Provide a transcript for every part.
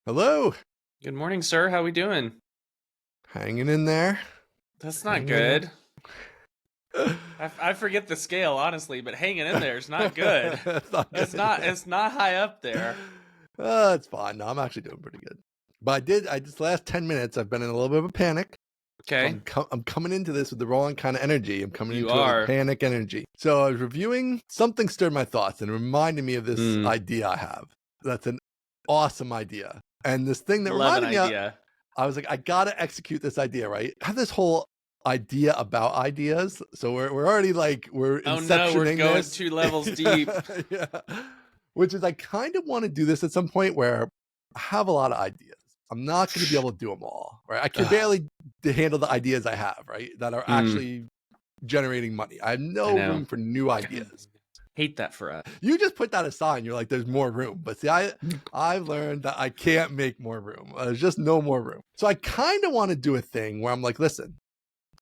Hello. Good morning, sir. How we doing? Hanging in there. That's not Hanging in there. good. I forget the scale, honestly, but hanging in there is not good. That's not good. It's not high up there. It's fine. No, I'm actually doing pretty good. But I just last 10 minutes, I've been in a little bit of a panic. Okay. So I'm coming into this with the wrong kind of energy. I'm coming You into it are. with panic energy. So I was reviewing, something stirred my thoughts and reminded me of this idea I have. That's an awesome idea. And this thing that Love an reminded me of, idea. I was like, I gotta execute this idea, right? I have this whole idea about ideas. So we're already like we're Oh inceptioning no, we're going this. 2 levels deep. Yeah. Which is I kind of want to do this at some point where I have a lot of ideas. I'm not going to be able to do them all, right? I can barely handle the ideas I have, right? That are actually generating money. I have no room for new ideas. Hate that for us. You just put that aside and you're like, there's more room. But see, I've learned that I can't make more room. There's just no more room. So I kind of want to do a thing where I'm like, listen,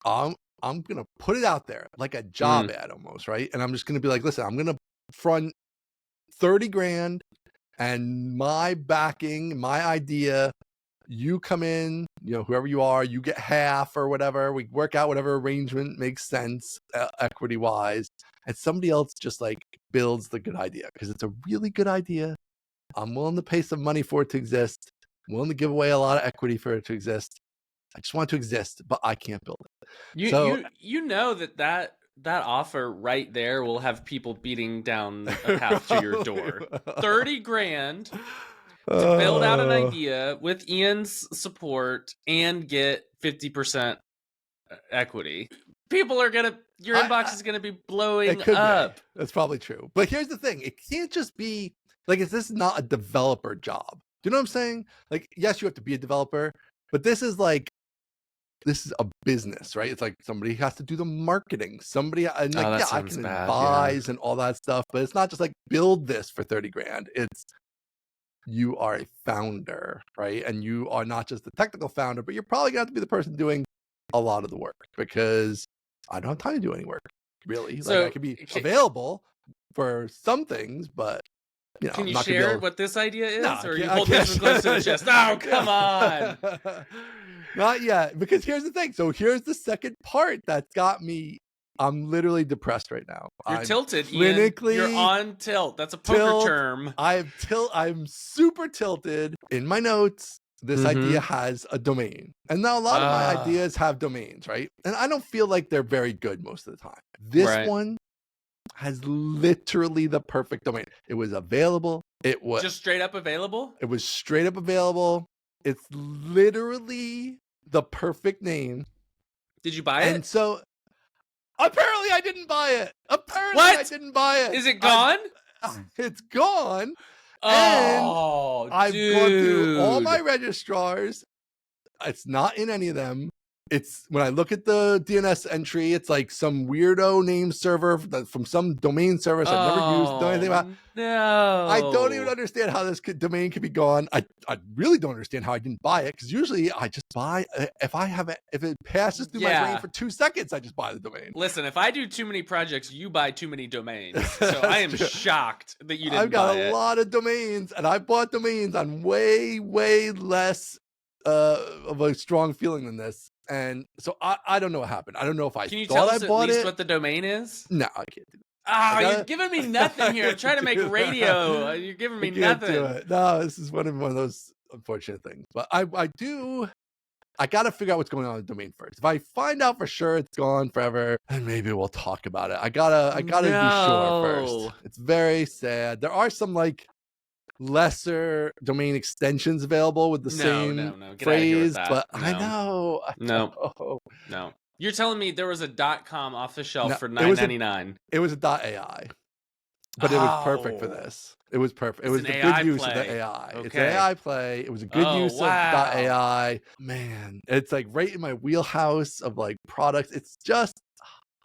I'm going to put it out there like a job ad almost, right? And I'm just going to be like, listen, I'm going to front 30 grand and my backing, my idea, you come in, whoever you are, you get half or whatever. We work out whatever arrangement makes sense equity wise. And somebody else just like builds the good idea because it's a really good idea. I'm willing to pay some money for it to exist. I'm willing to give away a lot of equity for it to exist. I just want it to exist, but I can't build it. You know that offer right there will have people beating down a path to your door. 30 grand to build out an idea with Ian's support and get 50% equity. People are your inbox is gonna be blowing up. That's probably true. But here's the thing: it can't just be like, this is not a developer job. Do you know what I'm saying? Like, yes, you have to be a developer, but this is a business, right? It's like somebody has to do the marketing. Somebody and like, I can advise and all that stuff, but it's not just like build this for 30 grand. It's you are a founder, right? And you are not just the technical founder, but you're probably gonna have to be the person doing a lot of the work because I don't have time to do any work, really. So, like I could be available for some things, but can you I'm share what this idea is? No, or you hold this close to the chest? Oh, come on. Not yet, because here's the thing. So here's the second part that's got me. I'm literally depressed right now. You're tilted, Ian. You're on tilt. That's a poker term. I'm super tilted. In my notes, this idea has a domain. And now a lot of my ideas have domains, right? And I don't feel like they're very good most of the time. This one has literally the perfect domain. It was available. It was just straight up available? It was straight up available. It's literally the perfect name. Did you buy it? And so apparently I didn't buy it. I didn't buy it. Is it gone? It's gone. Oh, and I've gone through all my registrars. It's not in any of them. It's when I look at the DNS entry, it's like some weirdo name server from some domain service I've never used, know anything about. No, I don't even understand how this domain could be gone. I really don't understand how I didn't buy it, because usually I just buy if it passes through my brain for 2 seconds, I just buy the domain. Listen, if I do too many projects, you buy too many domains. So I am shocked that you didn't buy it. I've got a lot of domains, and I bought domains on way less of a strong feeling than this. And so I don't know what happened. I don't know if I Can you thought tell I us bought at least it. What the domain is? No, I can't do that. You're giving me nothing here. I'm trying to make radio. You're giving me nothing. Do it. No, this is one of those unfortunate things. But I got to figure out what's going on with the domain first. If I find out for sure it's gone forever, then maybe we'll talk about it. I gotta be sure first. It's very sad. There are some like lesser domain extensions available with the same phrase, but I know. No. You're telling me there was a .com off the shelf for $9.99. It was a .ai, but it was perfect for this. It was perfect. It was the good use of the AI. Okay. It's an AI play. It was a good use of .ai. Man, it's like right in my wheelhouse of like products. It's just,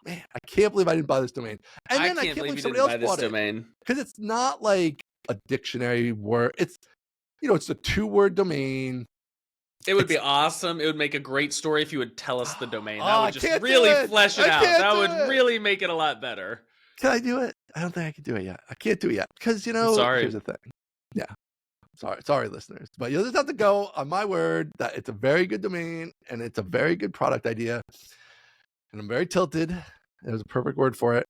man, I can't believe I didn't buy this domain. And then I can't believe somebody else bought it. Because it's not like a dictionary word. It's it's a 2-word domain. It would be awesome. It would make a great story if you would tell us the domain. That would just really flesh it out. That would really make it a lot better. Can I do it? I don't think I can do it yet. I can't do it yet because here's the thing. Yeah. Sorry, listeners, but you'll just have to go on my word that it's a very good domain and it's a very good product idea. And I'm very tilted. There's a perfect word for it.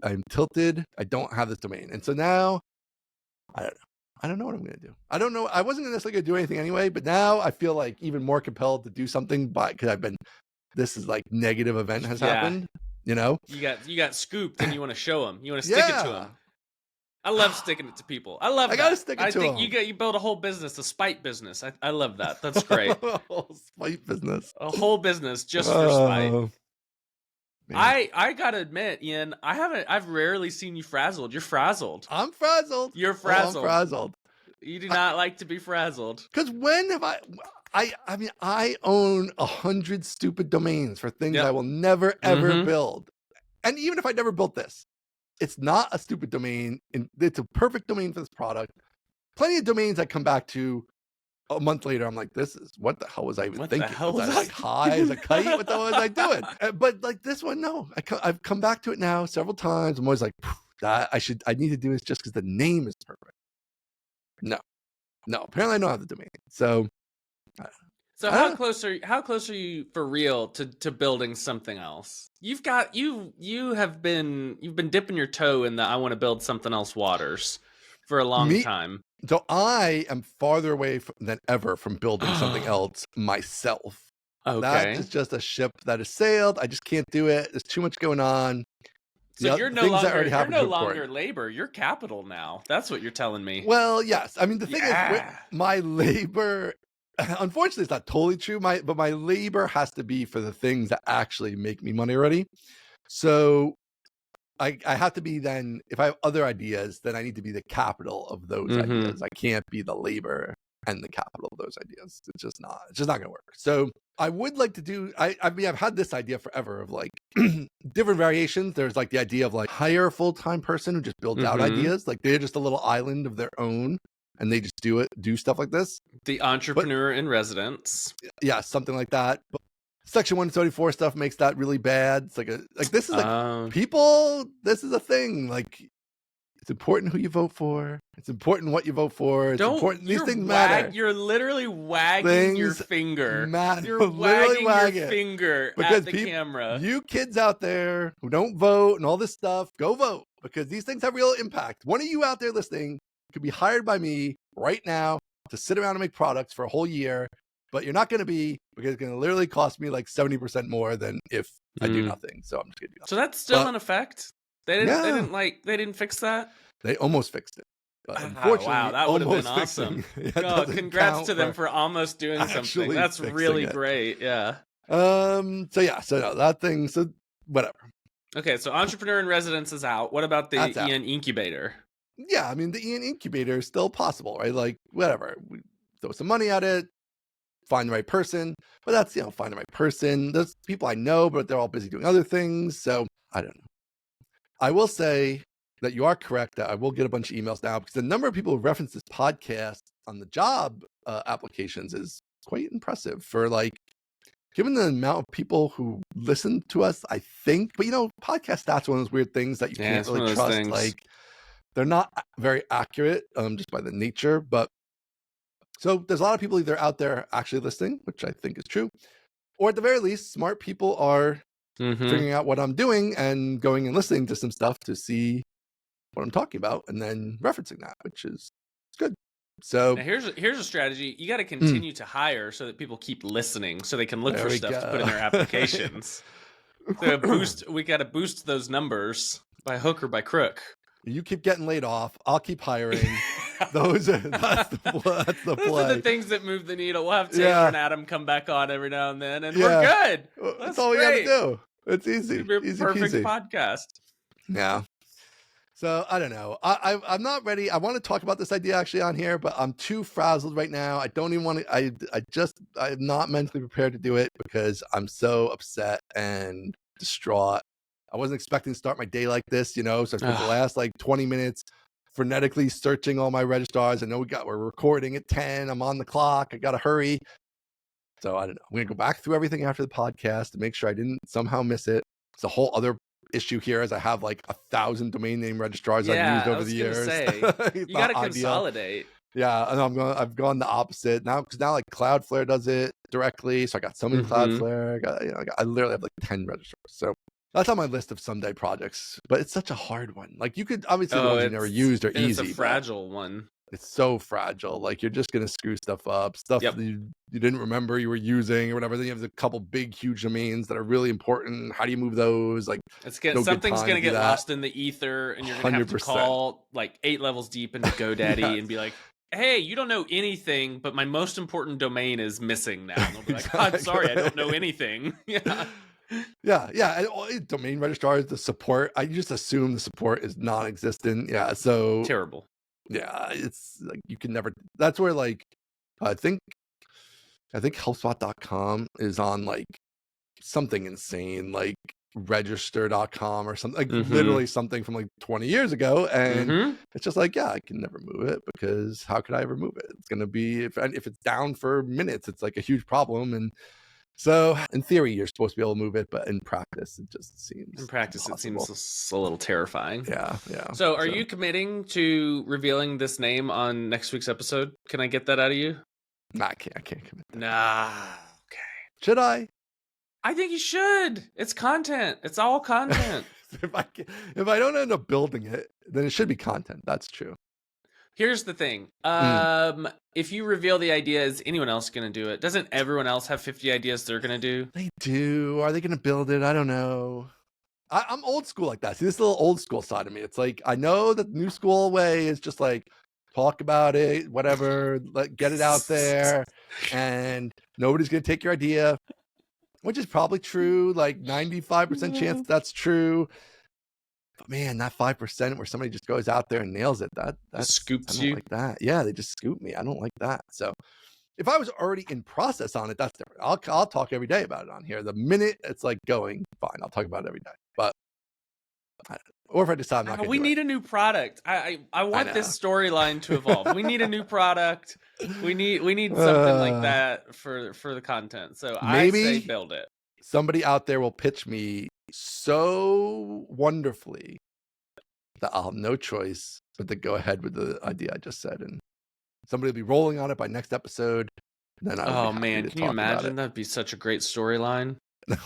I'm tilted. I don't have this domain, and so now I don't know. I don't know what I'm going to do. I don't know. I wasn't necessarily going to do anything anyway, but now I feel like even more compelled to do something. Because this is like negative event has happened. You know, you got scooped, and you want to show them. You want to stick it to them. I love sticking it to people. I love that. I gotta stick it to them. I think you build a whole business, a spite business. I love that. That's great. A whole spite business. A whole business just for spite. Man. I gotta admit, Ian, I've rarely seen you frazzled. You're frazzled. I'm frazzled. You're frazzled. I'm frazzled. You do not like to be frazzled. Because when have I mean, I own 100 stupid domains for things I will never, ever build. And even if I never built this, it's not a stupid domain. It's a perfect domain for this product. Plenty of domains I come back to a month later. I'm like, what the hell was I even thinking? Was I like high as a kite? What the hell was I doing? But like this one, no. I've come back to it now several times. I'm always like, I need to do this just because the name is perfect. No. Apparently I don't have the domain. So how close are you for real to building something else? You've been dipping your toe in the I want to build something else waters for a long time. So I am farther away than ever from building something else myself. Okay. That is just a ship that has sailed. I just can't do it. There's too much going on. So you're no longer labor. You're capital now. That's what you're telling me. Well, yes. I mean, the thing is, my labor, unfortunately, it's not totally true. But my labor has to be for the things that actually make me money already. So I have to be then, if I have other ideas, then I need to be the capital of those ideas. I can't be the labor and the capital of those ideas. It's just not going to work. So I would like to do, I mean, I've had this idea forever of like different variations. There's like the idea of like hire a full-time person who just builds out ideas. Like they're just a little island of their own and they just do stuff like this. The entrepreneur in residence. Yeah, something like that. But Section 174 stuff makes that really bad. It's like this is like people. This is a thing. Like it's important who you vote for. It's important what you vote for. It's important. These things matter. You're literally wagging your finger. You're wagging your finger at the camera. You kids out there who don't vote and all this stuff, go vote because these things have real impact. One of you out there listening could be hired by me right now to sit around and make products for a whole year. But you're not going to be because it's going to literally cost me like 70% more than if I do nothing. So I'm just going to do nothing. So that's still in effect. They didn't fix that. They almost fixed it. But unfortunately, wow, that would have been awesome. Congrats to them for almost doing something. That's really great. Yeah. So that thing. So whatever. Okay, so entrepreneur in residence is out. What about the Ian incubator? Yeah, I mean the Ian incubator is still possible, right? Like whatever, we throw some money at it. Find the right person, but that's, find the right person. There's people I know, but they're all busy doing other things. So I don't know. I will say that you are correct that I will get a bunch of emails now because the number of people who reference this podcast on the job applications is quite impressive for like, given the amount of people who listen to us, I think, but podcast stats are one of those weird things that you can't really trust. Things. Like they're not very accurate just by the nature, but so there's a lot of people either out there actually listening, which I think is true, or at the very least, smart people are figuring out what I'm doing and going and listening to some stuff to see what I'm talking about and then referencing that, which is good. So now here's a strategy. You got to continue to hire so that people keep listening so they can look for stuff to put in their applications. We got to boost those numbers by hook or by crook. You keep getting laid off. I'll keep hiring. That's the play. Those are the things that move the needle. We'll have Taylor and Adam come back on every now and then, and we're good. That's all we got to do. It's easy. It's perfect podcast. Yeah. So I don't know. I'm not ready. I want to talk about this idea actually on here, but I'm too frazzled right now. I don't even want to. I'm not mentally prepared to do it because I'm so upset and distraught. I wasn't expecting to start my day like this, So I spent the last like 20 minutes frenetically searching all my registrars. I know we're recording at 10. I'm on the clock. I got to hurry. So I don't know. I'm going to go back through everything after the podcast to make sure I didn't somehow miss it. It's a whole other issue here as I have like 1,000 domain name registrars I've used over the years. You got to consolidate. Yeah, and I've gone the opposite now because now like Cloudflare does it directly. So I got some in Cloudflare. I literally have like 10 registrars. So that's on my list of someday projects. But it's such a hard one. Like you could obviously the ones you never used are easy. It's a fragile one. It's so fragile. Like you're just gonna screw stuff up. Stuff that you didn't remember you were using or whatever. Then you have a couple big huge domains that are really important. How do you move those? Like something's gonna get lost in the ether, and you're gonna have to call like 8 levels deep into GoDaddy and be like, hey, you don't know anything, but my most important domain is missing now. And they'll be like, I'm sorry, I don't know anything. Yeah. And domain registrars, the support, I just assume the support is non-existent. Yeah, so terrible. Yeah, it's like you can never. That's where like I think HelpSpot.com is on like something insane, like register.com or something, like literally something from like 20 years ago. And it's just like, yeah, I can never move it because how could I ever move it? It's going to be, if it's down for minutes, it's like a huge problem. And so in theory, you're supposed to be able to move it, but in practice, it just seems impossible. It seems a little terrifying. Yeah. So are you committing to revealing this name on next week's episode? Can I get that out of you? Nah, I can't commit that. Nah. Okay. Should I? I think you should. It's content. It's all content. If I don't end up building it, then it should be content. That's true. Here's the thing. If you reveal the idea, is anyone else going to do it? Doesn't everyone else have 50 ideas they're going to do? They do. Are they going to build it? I don't know. I'm old school like that. See, this is a little old school side of me. It's like, I know that the new school way is just like, talk about it, whatever, get it out there, and nobody's going to take your idea, which is probably true. Like 95% chance that's true. But man, that 5% where somebody just goes out there and nails it, that scoops you like that. Yeah, they just scoop me. I don't like that. So if I was already in process on it, that's different. I'll talk every day about it on here. The minute it's like going, fine, I'll talk about it every day. But or if I decide I'm not going to we need a new product. I want this storyline to evolve. We need a new product. We need something like that for the content. So maybe I say build it. Somebody out there will pitch me so wonderfully that I'll have no choice but to go ahead with the idea I just said, and somebody will be rolling on it by next episode. And then can you imagine? That'd be such a great storyline.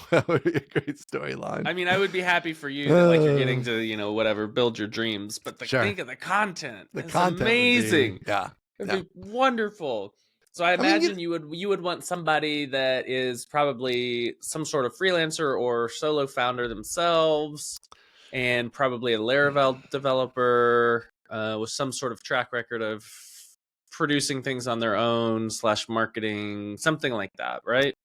That would be a great storyline. I mean, I would be happy for you that like you're getting to whatever, build your dreams, but think of the content. It's amazing. It'd be wonderful. So I imagine you would want somebody that is probably some sort of freelancer or solo founder themselves, and probably a Laravel developer with some sort of track record of producing things on their own / marketing, something like that, right?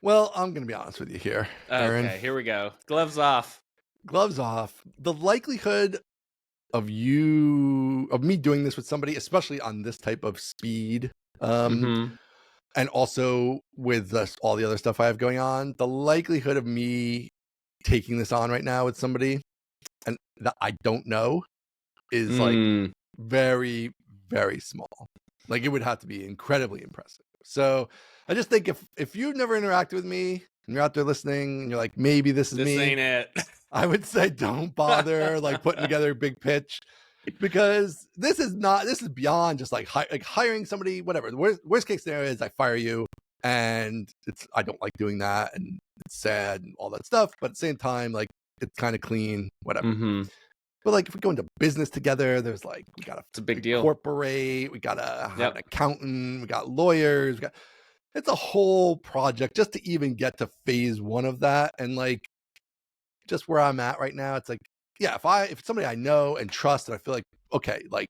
Well, I'm going to be honest with you here, Aaron. Okay, here we go. Gloves off. Gloves off. The likelihood of me doing this with somebody, especially on this type of speed, and also with all the other stuff I have going on, the likelihood of me taking this on right now with somebody and that I don't know is like very, very small. Like it would have to be incredibly impressive. So I just think if you've never interacted with me and you're out there listening and you're like, maybe this is me. This ain't it. I would say don't bother like putting together a big pitch, because this is beyond just like hiring somebody, whatever. The worst case scenario is I fire you, and I don't like doing that, and it's sad and all that stuff. But at the same time, like it's kind of clean, whatever. But like if we go into business together, there's like it's a big deal. Incorporate, we gotta have an accountant, we got lawyers, it's a whole project just to even get to phase 1 of that. And like just where I'm at right now, it's like, yeah, if it's somebody I know and trust and I feel like, okay, like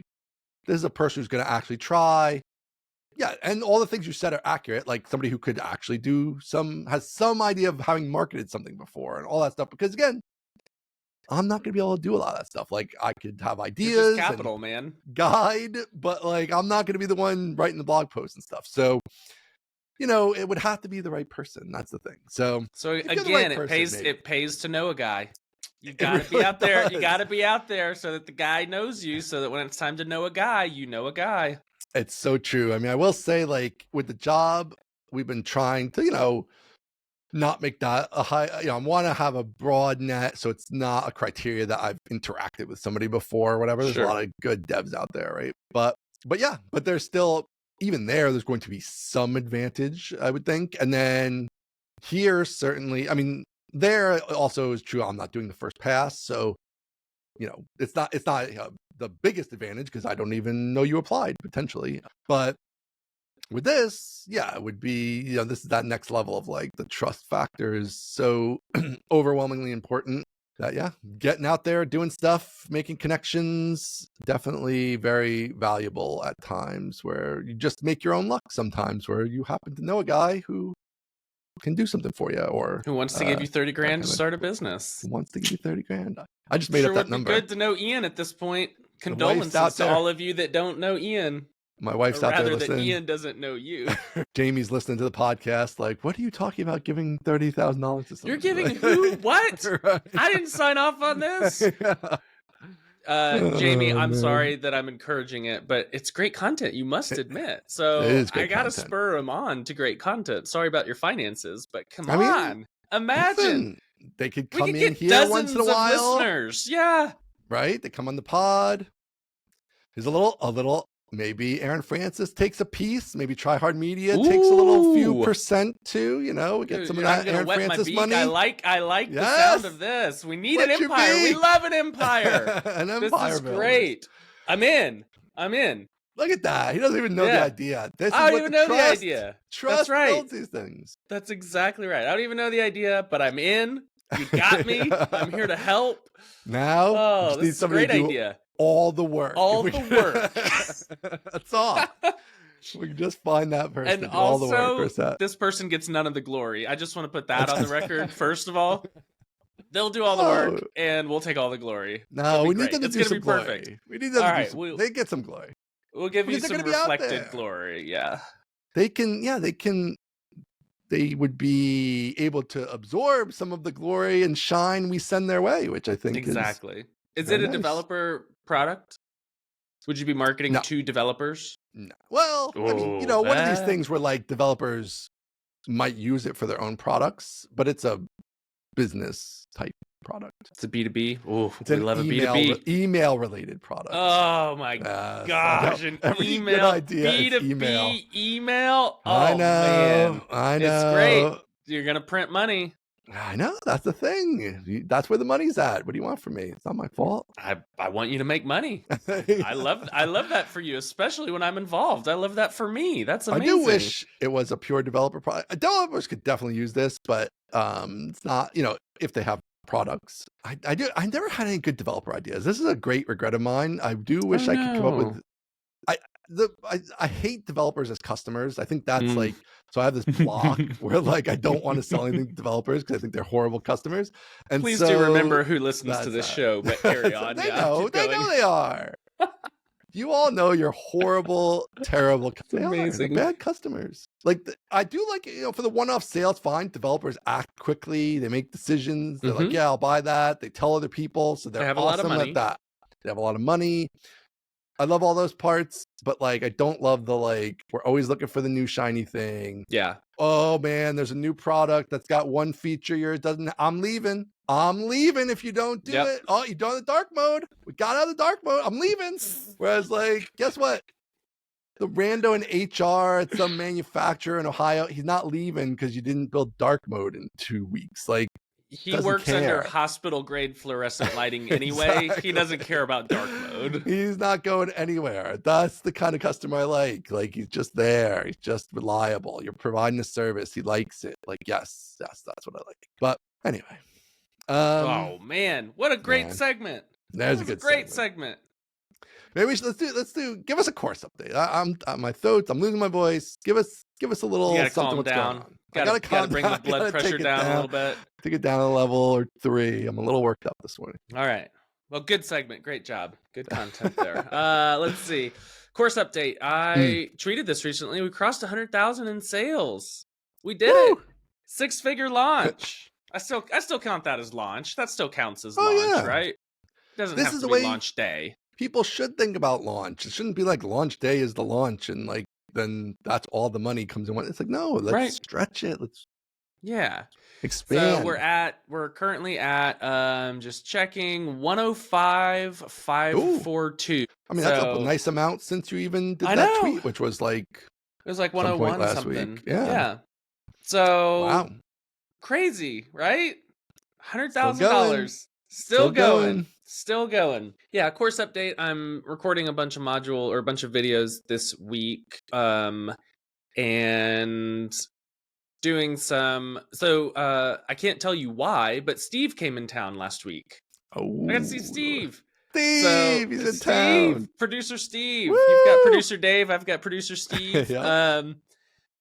this is a person who's gonna actually try. Yeah, and all the things you said are accurate, like somebody who could actually has some idea of having marketed something before and all that stuff. Because again, I'm not going to be able to do a lot of that stuff. Like I could have ideas, capital, man, guide, but like I'm not going to be the one writing the blog posts and stuff. So, it would have to be the right person. That's the thing. So again, it pays to know a guy. You got to be out there. You got to be out there so that the guy knows you. So that when it's time to know a guy, you know a guy. It's so true. I mean, I will say, like with the job, we've been trying to, not make that a high, I want to have a broad net. So it's not a criteria that I've interacted with somebody before or whatever. There's a lot of good devs out there. Right. But But yeah, but there's still, even there's going to be some advantage, I would think. And then here, certainly, I mean, there also is true. I'm not doing the first pass. So, it's not the biggest advantage because I don't even know you applied potentially. But with this, yeah, it would be, this is that next level of like the trust factor is so overwhelmingly important that, yeah, getting out there, doing stuff, making connections, definitely very valuable at times where you just make your own luck sometimes where you happen to know a guy who can do something for you or who wants to give you 30 grand to kind of start a business. who wants to give you 30 grand. I just made up that number. Would be good to know Ian at this point. Condolences to all of you that don't know Ian. My wife's out there listening. That Ian doesn't know you. Jamie's listening to the podcast like, what are you talking about giving $30,000 to someone? You're giving who? What? Right. I didn't sign off on this. Jamie, I'm sorry that I'm encouraging it, but it's great content, you must admit. So I got to spur him on to great content. Sorry about your finances, but come on. Imagine. Listen, they could come in here once in a while. Listeners. Yeah. Right? They come on the pod. Here's a little, maybe Aaron Francis takes a piece. Maybe Try Hard Media takes a little few percent too. We get some of that Aaron Francis money. I like the sound of this. We need an empire. We love an empire. An empire. This is great. I'm in. Look at that. He doesn't even know the idea. I don't even know the idea. Trust builds these things. That's exactly right. I don't even know the idea, but I'm in. You got me. I'm here to help. Now, this is a great idea. All the work. That's all. We can just find that person. And also, all the work this person gets none of the glory. I just want to put that on the record. First of all, they'll do all the work, and we'll take all the glory. No, we need them to do some glory. Perfect. We need them to do they get some glory. We'll give you some reflected glory. Yeah. They would be able to absorb some of the glory and shine we send their way, which I think exactly. Is it a developer product? Would you be marketing to developers? No. Well, I mean, one of these things where like developers might use it for their own products, but it's a business type product. It's a B2B. Oh, we love a B2B. Email related product. Oh my gosh, an email idea B2B email. Oh, I know. It's great. You're gonna print money. I know. That's the thing. That's where the money's at. What do you want from me? It's not my fault. I want you to make money. I love that for you, especially when I'm involved. I love that for me. That's amazing. I do wish it was a pure developer product. Developers could definitely use this, but it's not, if they have products. I never had any good developer ideas. This is a great regret of mine. I do wish I could come up with I hate developers as customers. I think that's like, so I have this block where like I don't want to sell anything to developers because I think they're horrible customers. And please do remember who listens to this show, but carry on. They know they are. You all know you're horrible, terrible. Amazing. Bad customers. Like I do like, for the one-off sale, it's fine. Developers act quickly. They make decisions. They're like, yeah, I'll buy that. They tell other people. So they have awesome a lot of money. At that. They have a lot of money. I love all those parts, but like, I don't love the, like, we're always looking for the new shiny thing. Yeah. Oh man, there's a new product that's got one feature yours doesn't. I'm leaving if you don't do it. Oh, you done the dark mode. We got out of the dark mode. I'm leaving. Whereas like, guess what? The rando in HR at some manufacturer in Ohio, he's not leaving because you didn't build dark mode in 2 weeks. Like, he works under hospital grade fluorescent lighting anyway. Exactly. He doesn't care about dark mode. He's not going anywhere. That's the kind of customer I like. Like, he's just there. He's just reliable. You're providing a service. He likes it. Like, yes, that's what I like. But anyway. Oh man, what a great segment. There's a good great segment. Maybe we should let's do give us a course update. I'm my throats, I'm losing my voice. Give us a little something what's going on. Gotta bring the blood pressure down a little bit. Take it down a level or 3. I'm a little worked up this morning. All right. Well, good segment. Great job. Good content there. Let's see. Course update. I tweeted this recently. We crossed 100,000 in sales. We did it. 6-figure launch. I still count that as launch. That still counts as launch, right? It doesn't have to be launch day. People should think about launch. It shouldn't be like launch day is the launch and like then that's all the money comes in. It's like, no, let's stretch it. Let's Yeah. So Expand. we're currently at just checking 105,542. I mean, that's a So nice amount since you even did I that know. tweet, which was like It was like some point 101 last week. something. Yeah. Yeah. So Wow. crazy, right? Still going. $100,000. Still Still going. going. Still going. Yeah, course update. I'm recording a bunch of videos this week. And doing some I can't tell you why, but Steve came in town last week. I got to see Oh, Steve. So Steve, he's in Steve, town. producer Steve. You've got Woo! producer Dave, I've got producer Steve. Yep.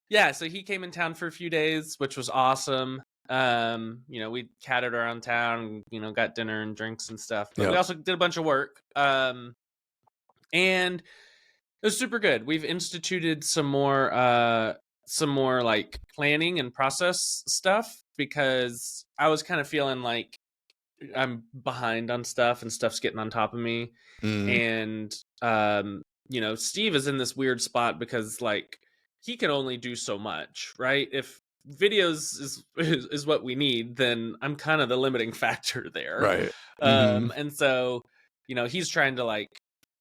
Yeah, so he came in town for a few days, which was awesome. We catted around town, got dinner and drinks and stuff. But we Yep. also did a bunch of work. And it was super good. We've instituted some more like planning and process stuff because I was kind of feeling like I'm behind on stuff and stuff's getting on top of me. Mm, And Steve is in this weird spot because like he can only do so much, right? If videos is what we need, then I'm kind of the limiting factor there. right. Mm-hmm. And so, he's trying to like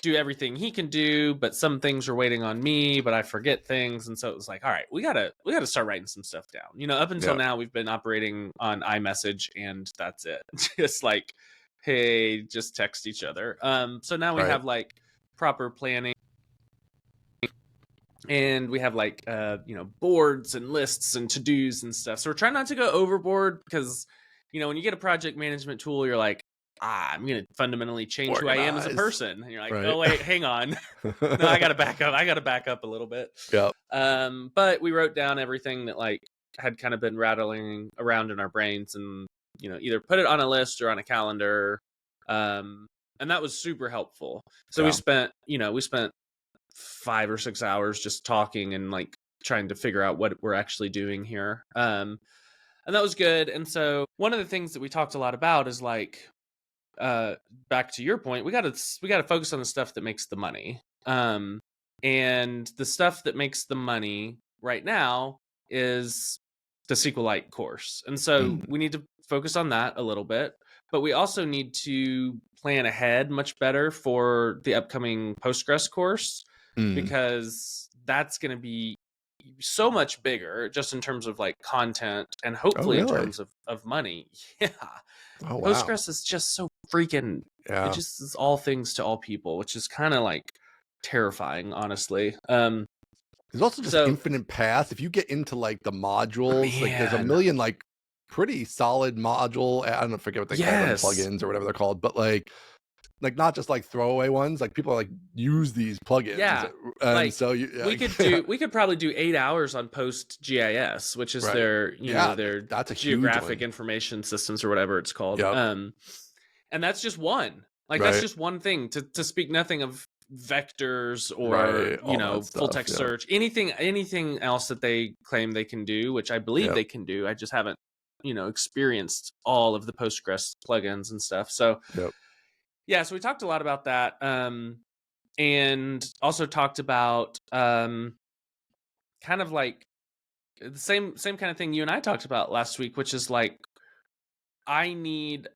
do everything he can do, but some things are waiting on me, but I forget things. And so it was like, all right, we gotta start writing some stuff down. Up until Yep. now we've been operating on iMessage and that's it. Just like, hey, just text each other. So now we Right. have like proper planning, and we have like boards and lists and to-dos and stuff. So we're trying not to go overboard because when you get a project management tool, you're like, I'm gonna fundamentally change who I am as a Organize. person, and you're like, Right. oh wait, hang on. No, I gotta back up a little bit. Yep. But we wrote down everything that like had kind of been rattling around in our brains, and either put it on a list or on a calendar. And that was super helpful. So we spent 5 or 6 hours just talking and like trying to figure out what we're actually doing here. And that was good. And so one of the things that we talked a lot about is like, back to your point, we got to focus on the stuff that makes the money. And the stuff that makes the money right now is the SQLite course. And so we need to focus on that a little bit, but we also need to plan ahead much better for the upcoming Postgres course, because that's going to be so much bigger just in terms of like content and hopefully in terms of money. Yeah. Oh, wow. Postgres is just so freaking, it just is all things to all people, which is kind of like terrifying, honestly. There's also just infinite paths. If you get into like the modules, like there's a million like pretty solid module. I don't know, forget what they call them, plugins or whatever they're called, but like not just like throwaway ones. Like people are like use these plugins. Yeah, and like so we could probably do 8 hours on PostGIS, which is their their that's a geographic information systems or whatever it's called. Yep. And that's just one. Like that's just one thing. To speak nothing of vectors or full text search, anything else that they claim they can do, which I believe they can do. I just haven't experienced all of the Postgres plugins and stuff. So yeah, so we talked a lot about that, and also talked about kind of like the same kind of thing you and I talked about last week, which is like I need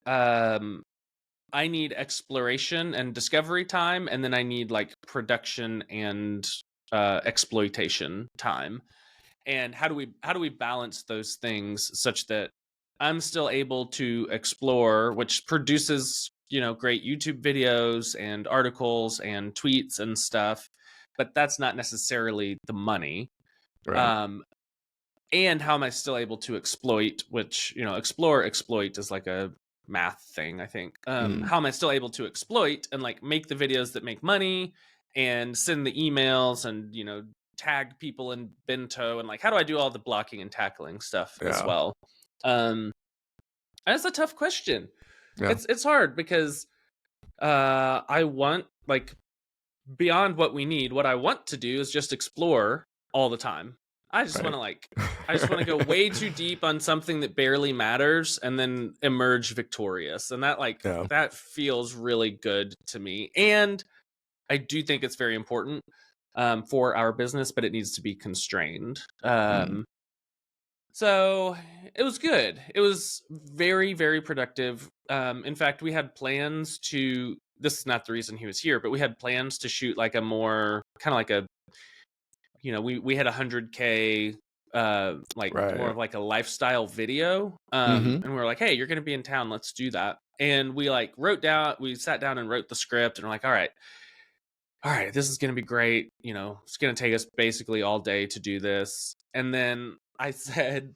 exploration and discovery time, and then I need like production and exploitation time. And how do we balance those things such that I'm still able to explore, which produces great YouTube videos and articles and tweets and stuff, but that's not necessarily the money. And how am I still able to exploit, which exploit is like a math thing, I think. How am I still able to exploit and like make the videos that make money and send the emails and tag people in Bento, and like how do I do all the blocking and tackling stuff as well? That's a tough question. It's hard because I want, like, beyond what we need, what I want to do is just explore all the time. I just want to go way too deep on something that barely matters and then emerge victorious. And that that feels really good to me. And I do think it's very important for our business, but it needs to be constrained. So it was good. It was very, very productive. In fact, we had plans to. This is not the reason he was here, but we had plans to shoot like a more kind of like a, we had 100K, like more Right. of like a lifestyle video. Mm-hmm. And we were like, hey, you're going to be in town. Let's do that. And we like we sat down and wrote the script, and we're like, all right, this is going to be great. It's going to take us basically all day to do this. And then I said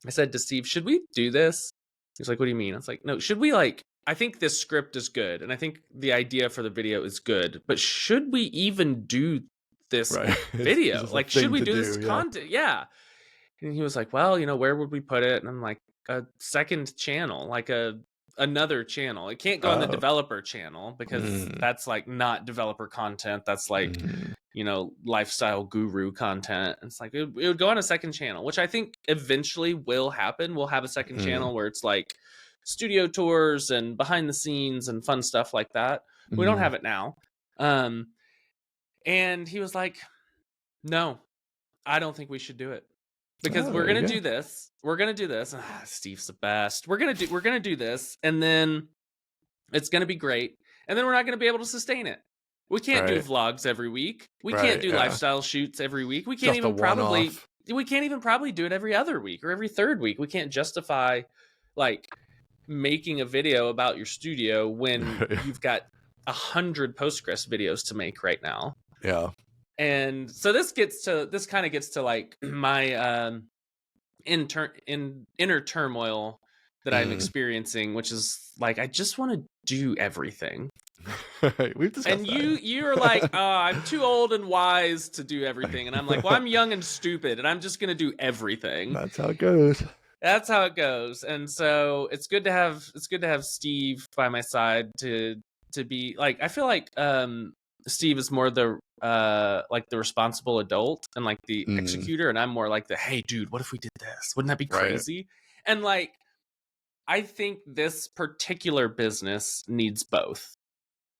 to Steve, should we do this? He's like, what do you mean? I was like, no, should we I think this script is good. And I think the idea for the video is good, but should we even do this Right. It's video? just a Like, should thing we to do this do. Yeah. content? Yeah. And he was like, well, where would we put it? And I'm like, a second channel, like another channel. It can't go on the developer channel because that's like not developer content. That's like, lifestyle guru content. It's like it would go on a second channel, which I think eventually will happen. We'll have a second channel where it's like studio tours and behind the scenes and fun stuff like that. We don't have it now. And he was like, no, I don't think we should do it. Because we're gonna do this. We're gonna do this. Steve's the best. We're gonna do this, and then it's gonna be great. And then we're not gonna be able to sustain it. We can't do vlogs every week. We can't do lifestyle shoots every week. We can't even probably do it every other week or every third week. We can't justify like making a video about your studio when you've got 100 Postgres videos to make right now. Yeah. And so this kind of gets to like my inner turmoil that I'm experiencing, which is like I just want to do everything. We've discussed and that. you're like, oh, I'm too old and wise to do everything, and I'm like, well, I'm young and stupid, and I'm just gonna do everything. That's how it goes. That's how it goes. And so it's good to have Steve by my side to be like, I feel like Steve is more the like the responsible adult and like the executor, and I'm more like the, hey dude, what if we did this? Wouldn't that be crazy? And like I think this particular business needs both.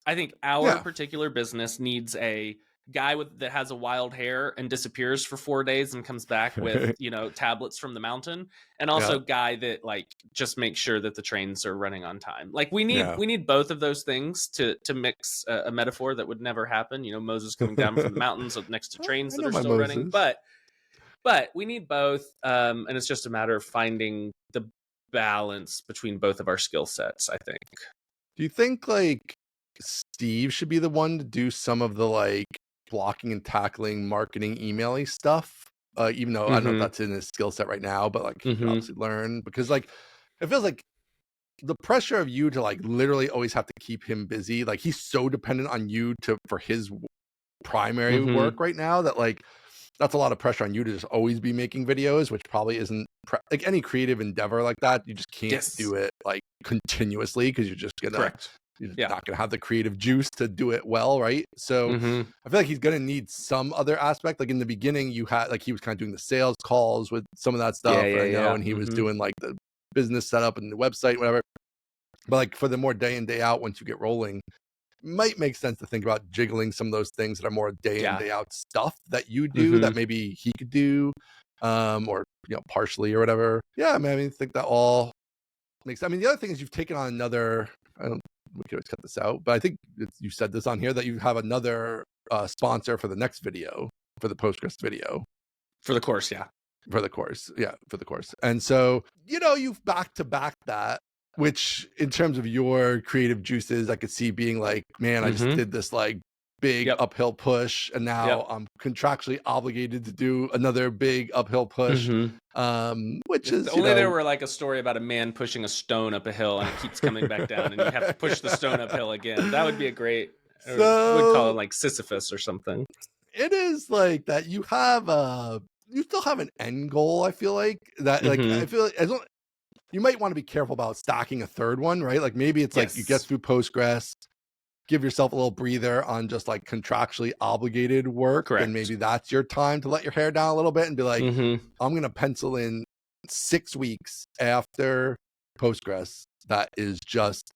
I think our particular business needs a guy that has a wild hair and disappears for 4 days and comes back with tablets from the mountain, and also guy that like just makes sure that the trains are running on time. Like we need both of those things to mix a metaphor that would never happen. Moses coming down from the mountains next to trains that are still running, but we need both, and it's just a matter of finding the balance between both of our skill sets, I think. Do you think like Steve should be the one to do some of the like blocking and tackling, marketing, emailing stuff? Even though I don't know if that's in his skill set right now, but like he could obviously learn, because like it feels like the pressure of you to like literally always have to keep him busy. Like he's so dependent on you for his primary work right now that like that's a lot of pressure on you to just always be making videos, which probably isn't like any creative endeavor like that. You just can't do it like continuously because you're just gonna you're not gonna have the creative juice to do it well, right? So I feel like he's gonna need some other aspect. Like in the beginning, you had like he was kind of doing the sales calls with some of that stuff, and he was doing like the business setup and the website, whatever. But like for the more day in day out, once you get rolling, might make sense to think about jiggling some of those things that are more day in day out stuff that you do that maybe he could do, or partially or whatever. Yeah, I mean, I think that all makes. I mean, the other thing is you've taken on another. We could always cut this out, but I think you said this on here that you have another sponsor for the next video, for the Postgres video, for the course, for the course, and so you've back to back that. Which, in terms of your creative juices, I could see being like, man, I just did this like big uphill push, and now I'm contractually obligated to do another big uphill push. Which is only there were like a story about a man pushing a stone up a hill and it keets coming back down, and you have to push the stone uphill again. That would be a great. We'd call it like Sisyphus or something. It is like that. You still have an end goal. I feel like that. Like I feel like as long. You might want to be careful about stacking a third one, right? Like maybe it's like you get through Postgres, give yourself a little breather on just like contractually obligated work. And maybe that's your time to let your hair down a little bit and be like, I'm going to pencil in 6 weeks after Postgres. That is just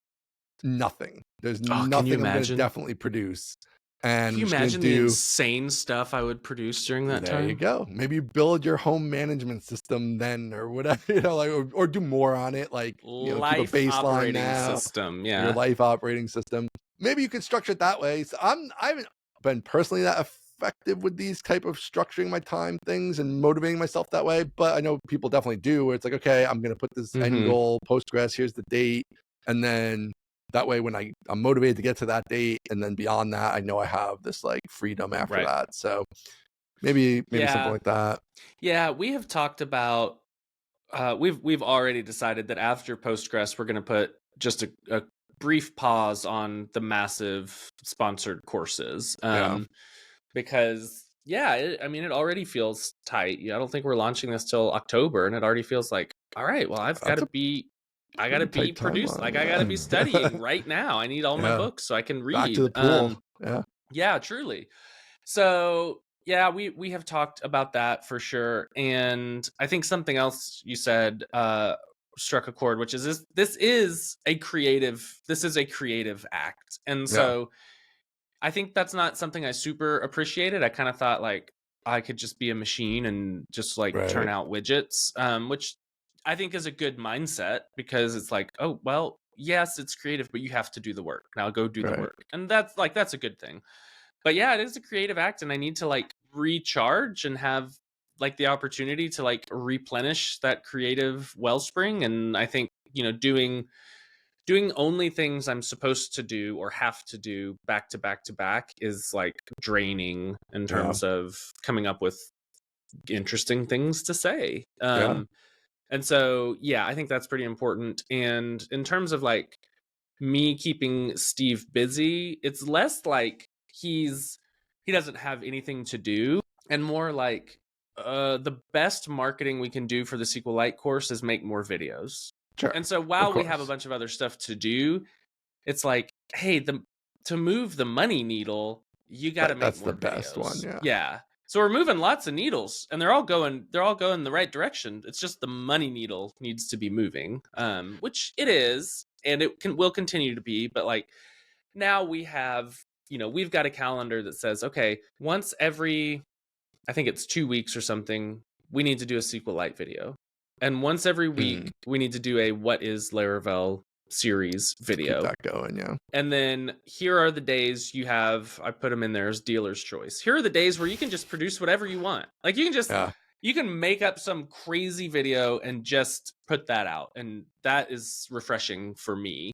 nothing. There's nothing I'm going to definitely produce. And Can I'm you just gonna imagine the do. insane stuff I would produce during that There you time? go. Maybe you build your home management system then, or whatever, like, or do more on it. Like, keep a Life baseline operating now. system. Your Yeah. life operating system. Maybe you could structure it that way. So I haven't been personally that effective with these type of structuring my time things and motivating myself that way, but I know people definitely do. Where it's like, okay, I'm gonna put this end Mm-hmm. goal, Postgres. Here's the date, and then that way, when I'm motivated to get to that date, and then beyond that, I know I have this like freedom after Right. that. So maybe something Yeah. like that. Yeah. We have talked about. We've already decided that after Postgres, we're going to put just a brief pause on the massive sponsored courses. Yeah, Because I mean, it already feels tight. I don't think we're launching this till October, and it already feels like, all right, well, that's a I got pretty to be tight produced. Like, timeline. I got to be studying Yeah, right now. I need all my yeah. books so I can Back to read. the pool. Yeah, Yeah, truly. So yeah, we have talked about that for sure. And I think something else you said struck a chord, which is this is a creative act. And yeah. so I think that's not something I super appreciated. I kind of thought like I could just be a machine and just like turn Right. out widgets, which I think is a good mindset, because it's like, oh well, yes, it's creative, but you have to do the work. Now go do the Right. work, and that's a good thing. But yeah, it is a creative act, and I need to like recharge and have like the opportunity to like replenish that creative wellspring. And I think doing only things I'm supposed to do or have to do back to back to back is like draining in Yeah. terms of coming up with interesting things to say. Yeah. And so yeah, I think that's pretty important. And in terms of like me keeping Steve busy, it's less like he doesn't have anything to do, and more like the best marketing we can do for the SQLite course is make more videos. Sure. And so Of while we have a course. bunch of other stuff to do, it's like, hey, the to move the money needle, you got to make That's the more best one. videos. Yeah. Yeah. So we're moving lots of needles, and they're all going the right direction. It's just the money needle needs to be moving, which it is, and will continue to be. But like now we've got a calendar that says, okay, once every, I think it's 2 weeks or something, we need to do a SQLite video, and once every week Hmm. we need to do a what is Laravel series Keep video. that going. Yeah. And then here are the days I put them in there as dealer's choice. Here are the days where you can just produce whatever you want. Like Yeah. you can make up some crazy video and just put that out. And that is refreshing for me.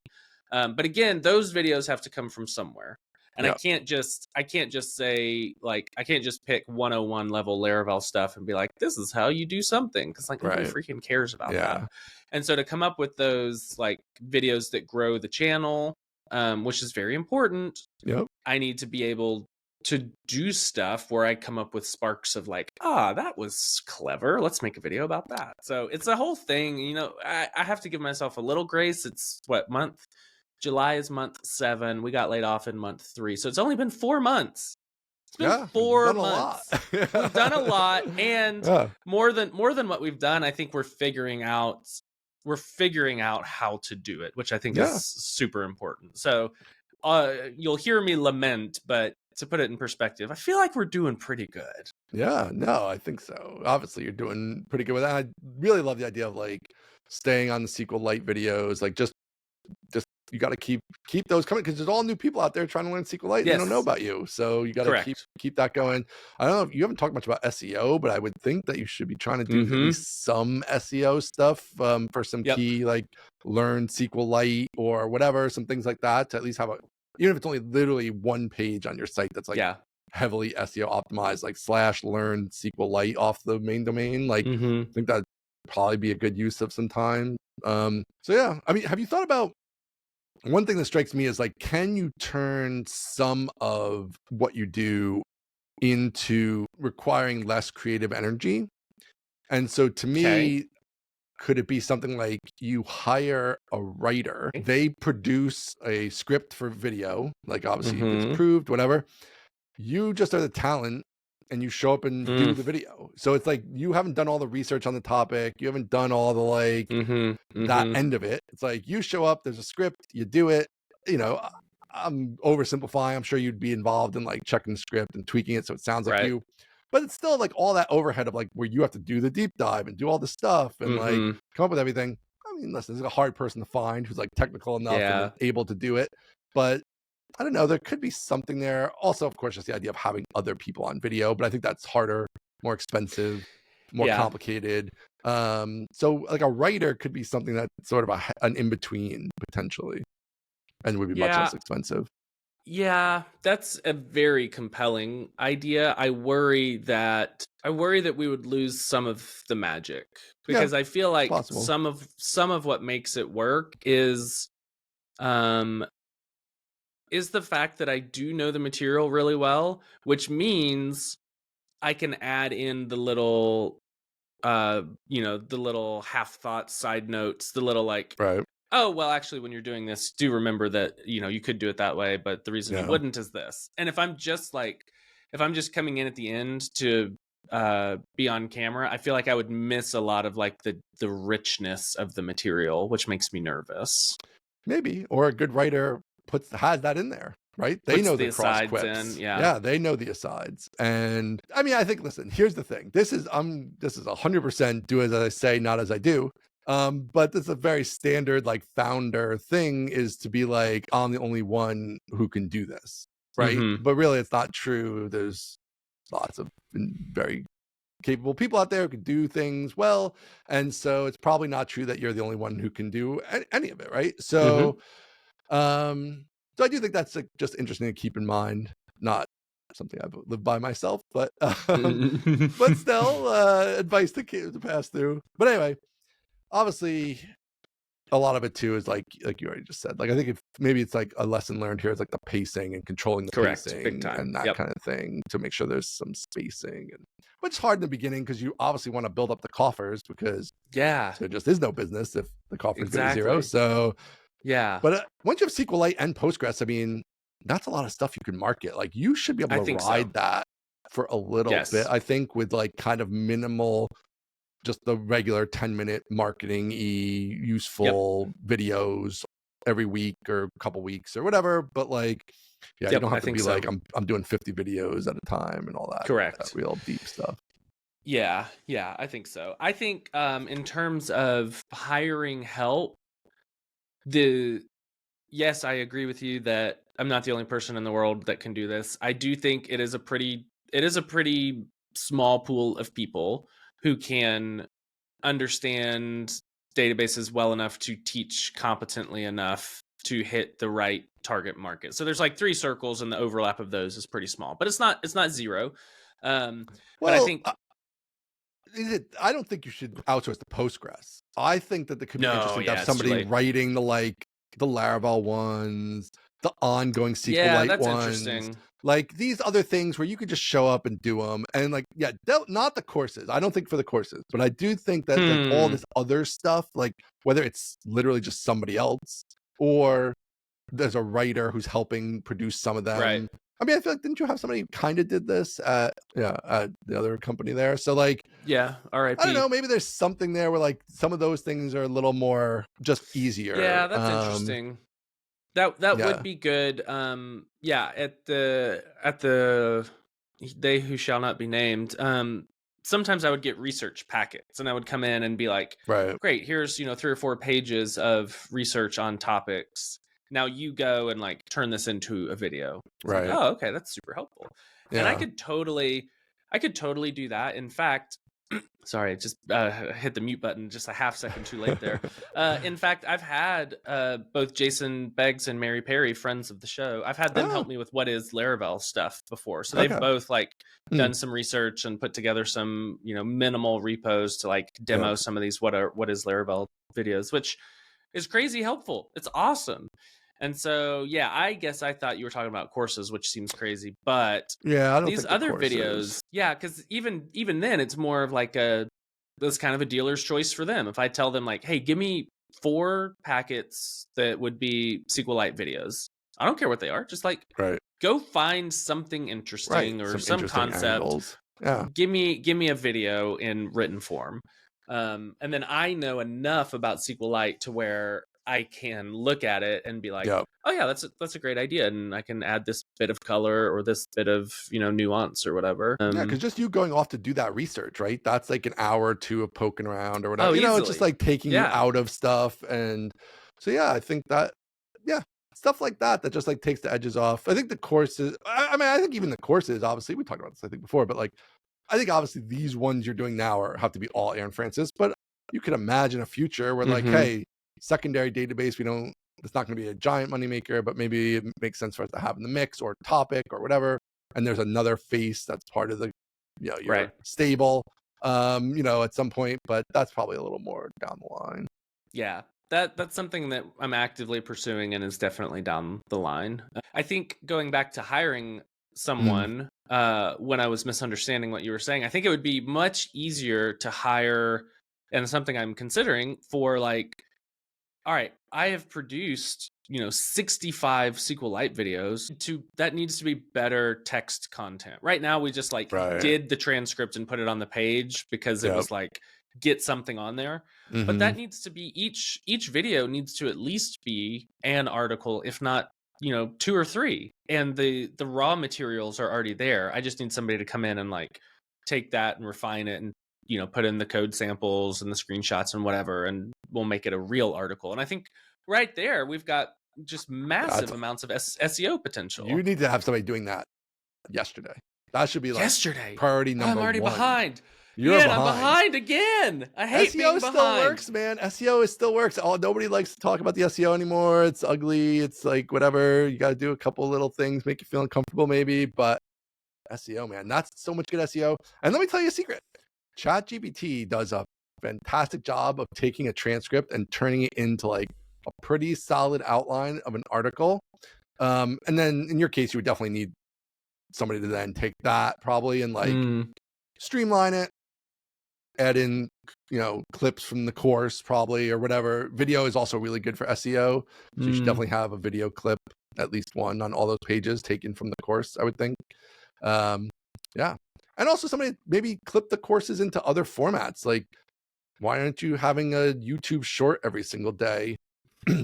But again, those videos have to come from somewhere. And Yeah. I can't just say like, I can't just pick 101 level Laravel stuff and be like, this is how you do something. Cause like nobody Right. freaking cares about that. Yeah. And so to come up with those like videos that grow the channel, which is very important, Yep. I need to be able to do stuff where I come up with sparks of like, that was clever. Let's make a video about that. So it's a whole thing. I have to give myself a little grace. It's what month? July is month 7. We got laid off in month 3. So it's only been 4 months. It's been Yeah. 4 Done a lot. months. We've done a lot, and Yeah. more than what we've done, I think we're figuring out how to do it, which I think Yeah. is super important. So you'll hear me lament, but to put it in perspective, I feel like we're doing pretty good. Yeah. No, I think so. Obviously, you're doing pretty good with that. I really love the idea of like staying on the SQLite videos. Like just you got to keep those coming, because there's all new people out there trying to learn SQLite and they don't know Yes, about you. So you got to correct. keep that going. I don't know if you haven't talked much about SEO, but I would think that you should be trying to do at Mm-hmm. least some SEO stuff for some Yep. key like learn SQLite or whatever, some things like that, to at least have even if it's only literally one page on your site that's like Yeah. heavily SEO optimized, like /learn SQLite off the main domain. Like Mm-hmm. I think that'd probably be a good use of some time. So yeah, I mean, have you thought about, one thing that strikes me is like, can you turn some of what you do into requiring less creative energy? And so to me, could it be something like you hire a writer, they produce a script for video, like obviously if it's approved, whatever, you just are the talent and you show up and do the video. So it's like you haven't done all the research on the topic, you haven't done all the like that end of it. It's like you show up, there's a script, you do it. I'm oversimplifying. I'm sure you'd be involved in like checking the script and tweaking it so it sounds like Right. you. But it's still like all that overhead of like where you have to do the deep dive and do all this stuff and like Mm-hmm. come up with everything. I mean, listen, this is a hard person to find who's like technical enough and Yeah. is able to do it. But I don't know, there could be something there. Also, of course, just the idea of having other people on video, but I think that's harder, more expensive, more Yeah. complicated. So like a writer could be something that's sort of an in-between potentially and would be much Yeah. less expensive. Yeah, that's a very compelling idea. I worry that we would lose some of the magic Yeah, because I feel like possible. some of what makes it work is the fact that I do know the material really well, which means I can add in the little the little half thought side notes, the little like, Right. oh, well, actually, when you're doing this, do remember that, you could do it that way, but the reason you Yeah. wouldn't is this. And if I'm just coming in at the end to be on camera, I feel like I would miss a lot of like the richness of the material, which makes me nervous. Maybe. Or a good writer has that in there, right? They Puts know the the cross asides quips. in, yeah. They know the asides. And I mean, I think, listen, here's the thing. This is 100% do as I say, not as I do. But this is a very standard like founder thing is to be like, I'm the only one who can do this. Right. Mm-hmm. But really it's not true. There's lots of very capable people out there who can do things well. And so it's probably not true that you're the only one who can do any of it. Right. So, so I do think that's like just interesting to keep in mind. Not something I've lived by myself, but still advice to pass through. But anyway, obviously a lot of it too is like you already just said. Like I think if maybe it's like a lesson learned here is like the pacing and controlling the Correct. pacing Big time. and that Yep. kind of thing to make sure there's some spacing, and which is hard in the beginning because you obviously want to build up the coffers because Yeah. there just is no business if the coffers go to zero. Exactly. So Yeah. but once you have SQLite and Postgres, I mean, that's a lot of stuff you can market. Like you should be able I to think so. ride that for a little Yes. bit. I think with like kind of minimal, just the regular 10-minute marketing useful videos every week or a couple weeks or whatever. But like, yeah, you don't have to be like I'm doing 50 videos at a time and all that. Correct. That real deep stuff. Yeah, I think so. I think in terms of hiring help, yes, I agree with you that I'm not the only person in the world that can do this. I do think it is a pretty small pool of people who can understand databases well enough to teach competently enough to hit the right target market. So there's like 3 circles and the overlap of those is pretty small, but it's not zero. But I think I don't think you should outsource the Postgres. I think that it could be interesting to have somebody writing the Laravel ones, the ongoing SQLite ones. Interesting. Like these other things where you could just show up and do them. And like, yeah, not the courses. I don't think for the courses, but I do think that like all this other stuff, like whether it's literally just somebody else or there's a writer who's helping produce some of them. Right. I mean, I feel like, didn't you have somebody who kind of did this at the other company there? So like, yeah, RIP. I don't know, maybe there's something there where like some of those things are a little more just easier. Yeah, that's interesting. That would be good. Yeah, at the they who shall not be named. Sometimes I would get research packets and I would come in and be like, right, great, here's 3 or 4 pages of research on topics. Now you go and like turn this into a video. It's right. like, oh, okay, that's super helpful. Yeah. And I could totally do that. In fact, sorry, I just hit the mute button just a half second too late there. In fact, I've had both Jason Beggs and Mary Perry, friends of the show, I've had them help me with what is Laravel stuff before. So they've both like done some research and put together some, minimal repos to like demo some of these what is Laravel videos, which is crazy helpful. It's awesome. And so, yeah, I guess I thought you were talking about courses, which seems crazy, but yeah, I don't these think other videos, yeah, because even then, it's more of like this kind of a dealer's choice for them. If I tell them like, hey, give me 4 packets that would be SQLite videos, I don't care what they are, just like go find something interesting or some concept. Angles. Yeah, give me a video in written form, and then I know enough about SQLite to where I can look at it and be like, Yep. oh yeah, that's a great idea, and I can add this bit of color or this bit of nuance or whatever. Yeah, because just you going off to do that research, right? That's like an hour or two of poking around or whatever. Oh, It's just easily. like taking you Yeah. out of stuff. And so, yeah, I think that, yeah, stuff like that just like takes the edges off. I think the courses, I mean, I think even the courses, obviously, we talked about this, I think, before, but like, I think obviously these ones you're doing now have to be all Aaron Francis, but you could imagine a future where like, hey, secondary database, it's not going to be a giant moneymaker, but maybe it makes sense for us to have in the mix or topic or whatever. And there's another face that's part of the, your Right. stable, at some point, but that's probably a little more down the line. Yeah. That's something that I'm actively pursuing and is definitely down the line. I think going back to hiring someone, when I was misunderstanding what you were saying, I think it would be much easier to hire, and something I'm considering for like, all right, I have produced 65 SQLite videos. That needs to be better text content. Right now we just like did the transcript and put it on the page because it was like, get something on there. But that needs to be, each video needs to at least be an article, if not 2 or 3, and the raw materials are already there. I just need somebody to come in and like take that and refine it and put in the code samples and the screenshots and whatever, and we'll make it a real article. And I think right there we've got just massive amounts of SEO potential. You need to have somebody doing that yesterday. That should be like priority number 1. I'm already behind. You're behind. I'm behind again. I hate SEO being behind. still works, man. SEO still works. Nobody likes to talk about the SEO anymore. It's ugly. It's like whatever. You got to do a couple little things, make you feel uncomfortable maybe. But SEO, man, that's so much good SEO. And let me tell you a secret. ChatGPT does a fantastic job of taking a transcript and turning it into like a pretty solid outline of an article. And then in your case, you would definitely need somebody to then take that probably and like streamline it, add in, clips from the course probably or whatever. Video is also really good for SEO. So you should definitely have a video clip, at least one on all those pages taken from the course, I would think. Yeah. And also somebody maybe clip the courses into other formats. Like, why aren't you having a YouTube short every single day?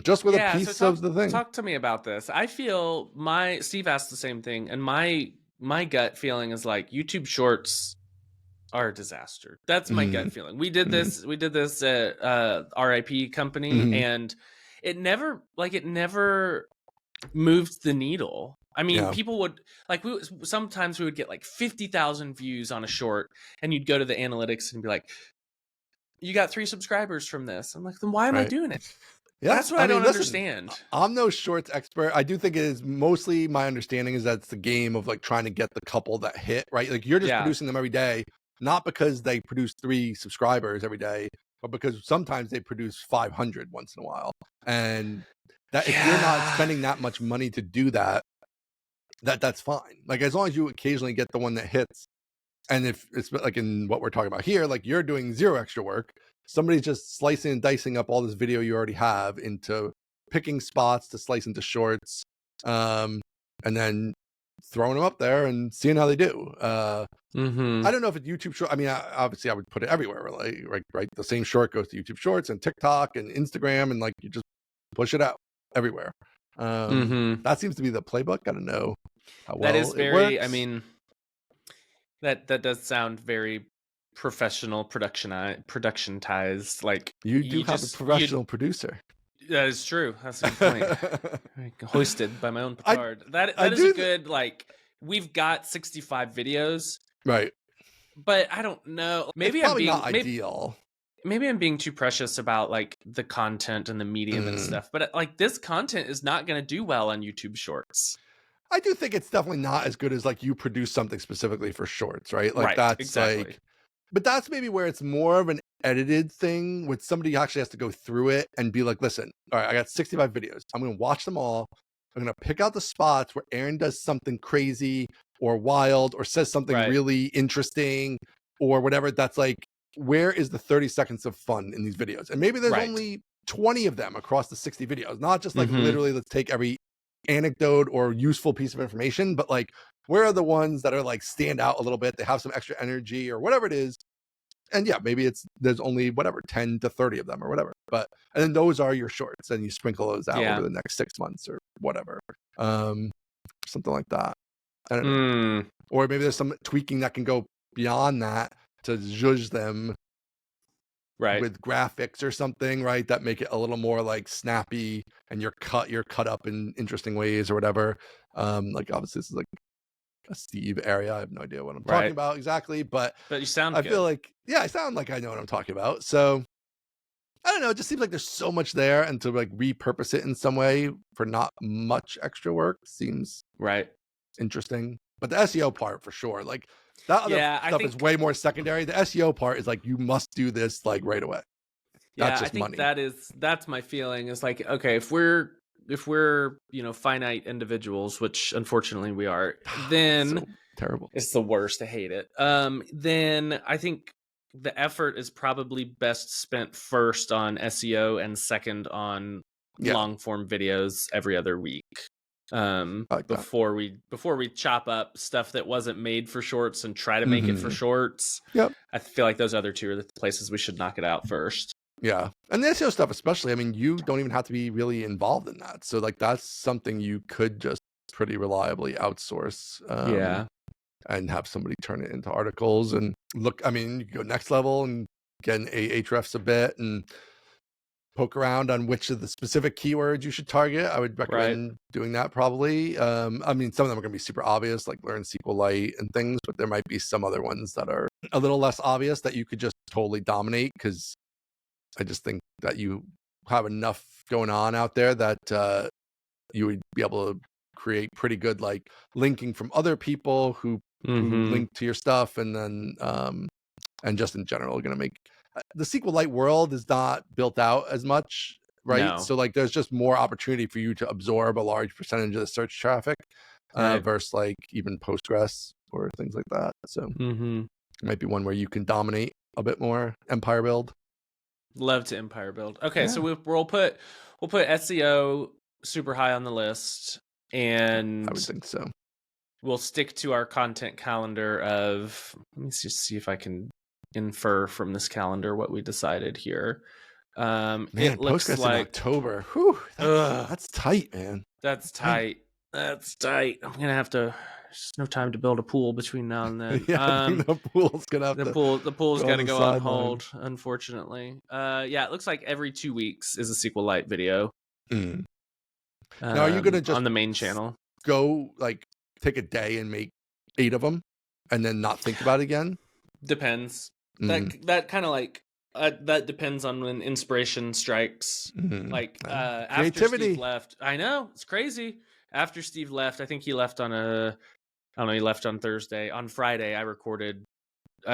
Just with a piece of the thing. Talk to me about this. I feel Steve asked the same thing, and my gut feeling is like YouTube shorts are a disaster. That's my gut feeling. We did this at RIP company, and it never moved the needle. I mean, people would like, sometimes we would get like 50,000 views on a short, and you'd go to the analytics and be like, you got 3 subscribers from this. I'm like, then why am I doing it? Yeah, that's what I don't understand. I'm no shorts expert. I do think it is mostly, my understanding is that it's the game of like trying to get the couple that hit, right? Like you're just producing them every day, not because they produce 3 subscribers every day, but because sometimes they produce 500 once in a while. And that if you're not spending that much money to do that, that's fine. Like as long as you occasionally get the one that hits. And if it's like in what we're talking about here, like you're doing 0 extra work, somebody's just slicing and dicing up all this video you already have into picking spots to slice into shorts, and then throwing them up there and seeing how they do. I don't know if it's YouTube short. I mean, obviously I would put it everywhere. Like, right? The same short goes to YouTube shorts and TikTok and Instagram, and like you just push it out everywhere. That seems to be the playbook. I don't know how well that is it works. I mean, that does sound very professional productionized. Like you do have a professional producer. That is true. That's a good point. Hoisted by my own petard. That is a good, like, we've got 65 videos. Right. But I don't know. Maybe it's probably not ideal. Maybe I'm being too precious about like the content and the medium and stuff. But like this content is not going to do well on YouTube Shorts. I do think it's definitely not as good as like you produce something specifically for shorts, right? Like that's like, but that's maybe where it's more of an edited thing with somebody who actually has to go through it and be like, listen, all right, I got 65 videos. I'm going to watch them all. I'm going to pick out the spots where Aaron does something crazy or wild or says something really interesting or whatever. That's like, where is the 30 seconds of fun in these videos? And maybe there's only 20 of them across the 60 videos, not just like literally let's take every anecdote or useful piece of information, but like where are the ones that are like stand out a little bit, they have some extra energy or whatever it is, and yeah, maybe there's only whatever 10 to 30 of them or whatever. But and then those are your shorts, and you sprinkle those out over the next 6 months or whatever. Something like that. I don't know. Or maybe there's some tweaking that can go beyond that to zhuzh them with graphics or something, right? That make it a little more like snappy, and you're cut up in interesting ways or whatever. Like obviously this is like a Steve area. I have no idea what I'm talking about exactly, but you sound I good. feel like, I sound like I know what I'm talking about. So I don't know. It just seems like there's so much there, and to like repurpose it in some way for not much extra work seems interesting. But the SEO part for sure, like that other stuff is way more secondary. The SEO part is like, you must do this like right away. That's just money. That's my feeling, is like, okay, if we're finite individuals, which unfortunately we are, then so terrible. It's the worst. I hate it. Then I think the effort is probably best spent first on SEO and second on long form videos every other week. Before we chop up stuff that wasn't made for shorts and try to make it for shorts. I feel like those other two are the places we should knock it out first. Yeah. And the SEO stuff especially, I mean, you don't even have to be really involved in that. So like that's something you could just pretty reliably outsource. And have somebody turn it into articles. And look, I mean, you can go next level and get an Ahrefs a bit and poke around on which of the specific keywords you should target. I would recommend doing that probably. I mean, some of them are going to be super obvious, like learn SQLite and things, but there might be some other ones that are a little less obvious that you could just totally dominate, because I just think that you have enough going on out there that you would be able to create pretty good like linking from other people who link to your stuff, and then and just in general going to make the SQLite world is not built out as much, right? So like there's just more opportunity for you to absorb a large percentage of the search traffic versus like even Postgres or things like that. So it might be one where you can dominate a bit more. Empire build. Love to empire build. Okay, so we'll put SEO super high on the list, and I would think so. We'll stick to our content calendar of, let me just see if I can infer from this calendar what we decided here. Man, it looks Postgres like in October. Whew, that's tight, man. That's tight. That's tight. I'm gonna have to. There's no time to build a pool between now and then. I think the pool's gonna have the pool's gonna go on hold, unfortunately. It looks like every 2 weeks is a SQLite video. Now, are you gonna just on the main channel go like take a day and make 8 of them and then not think about it again? Depends. That kind of like that depends on when inspiration strikes. Like after Steve left, I know it's crazy. After Steve left, I think he left on he left on Thursday. On Friday, I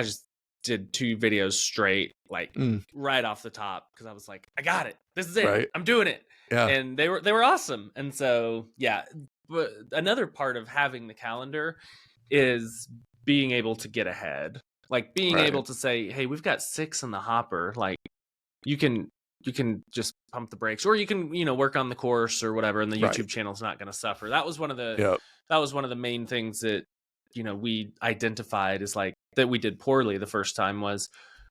just did 2 videos straight, like right off the top, because I was like, I got it. This is it. I'm doing it. And they were awesome. And so but another part of having the calendar is being able to get ahead, like being able to say, hey, we've got 6 in the hopper. Like you can just pump the brakes, or you can, work on the course or whatever. And the YouTube channel's not going to suffer. That was one of the main things that, we identified as like that we did poorly the first time, was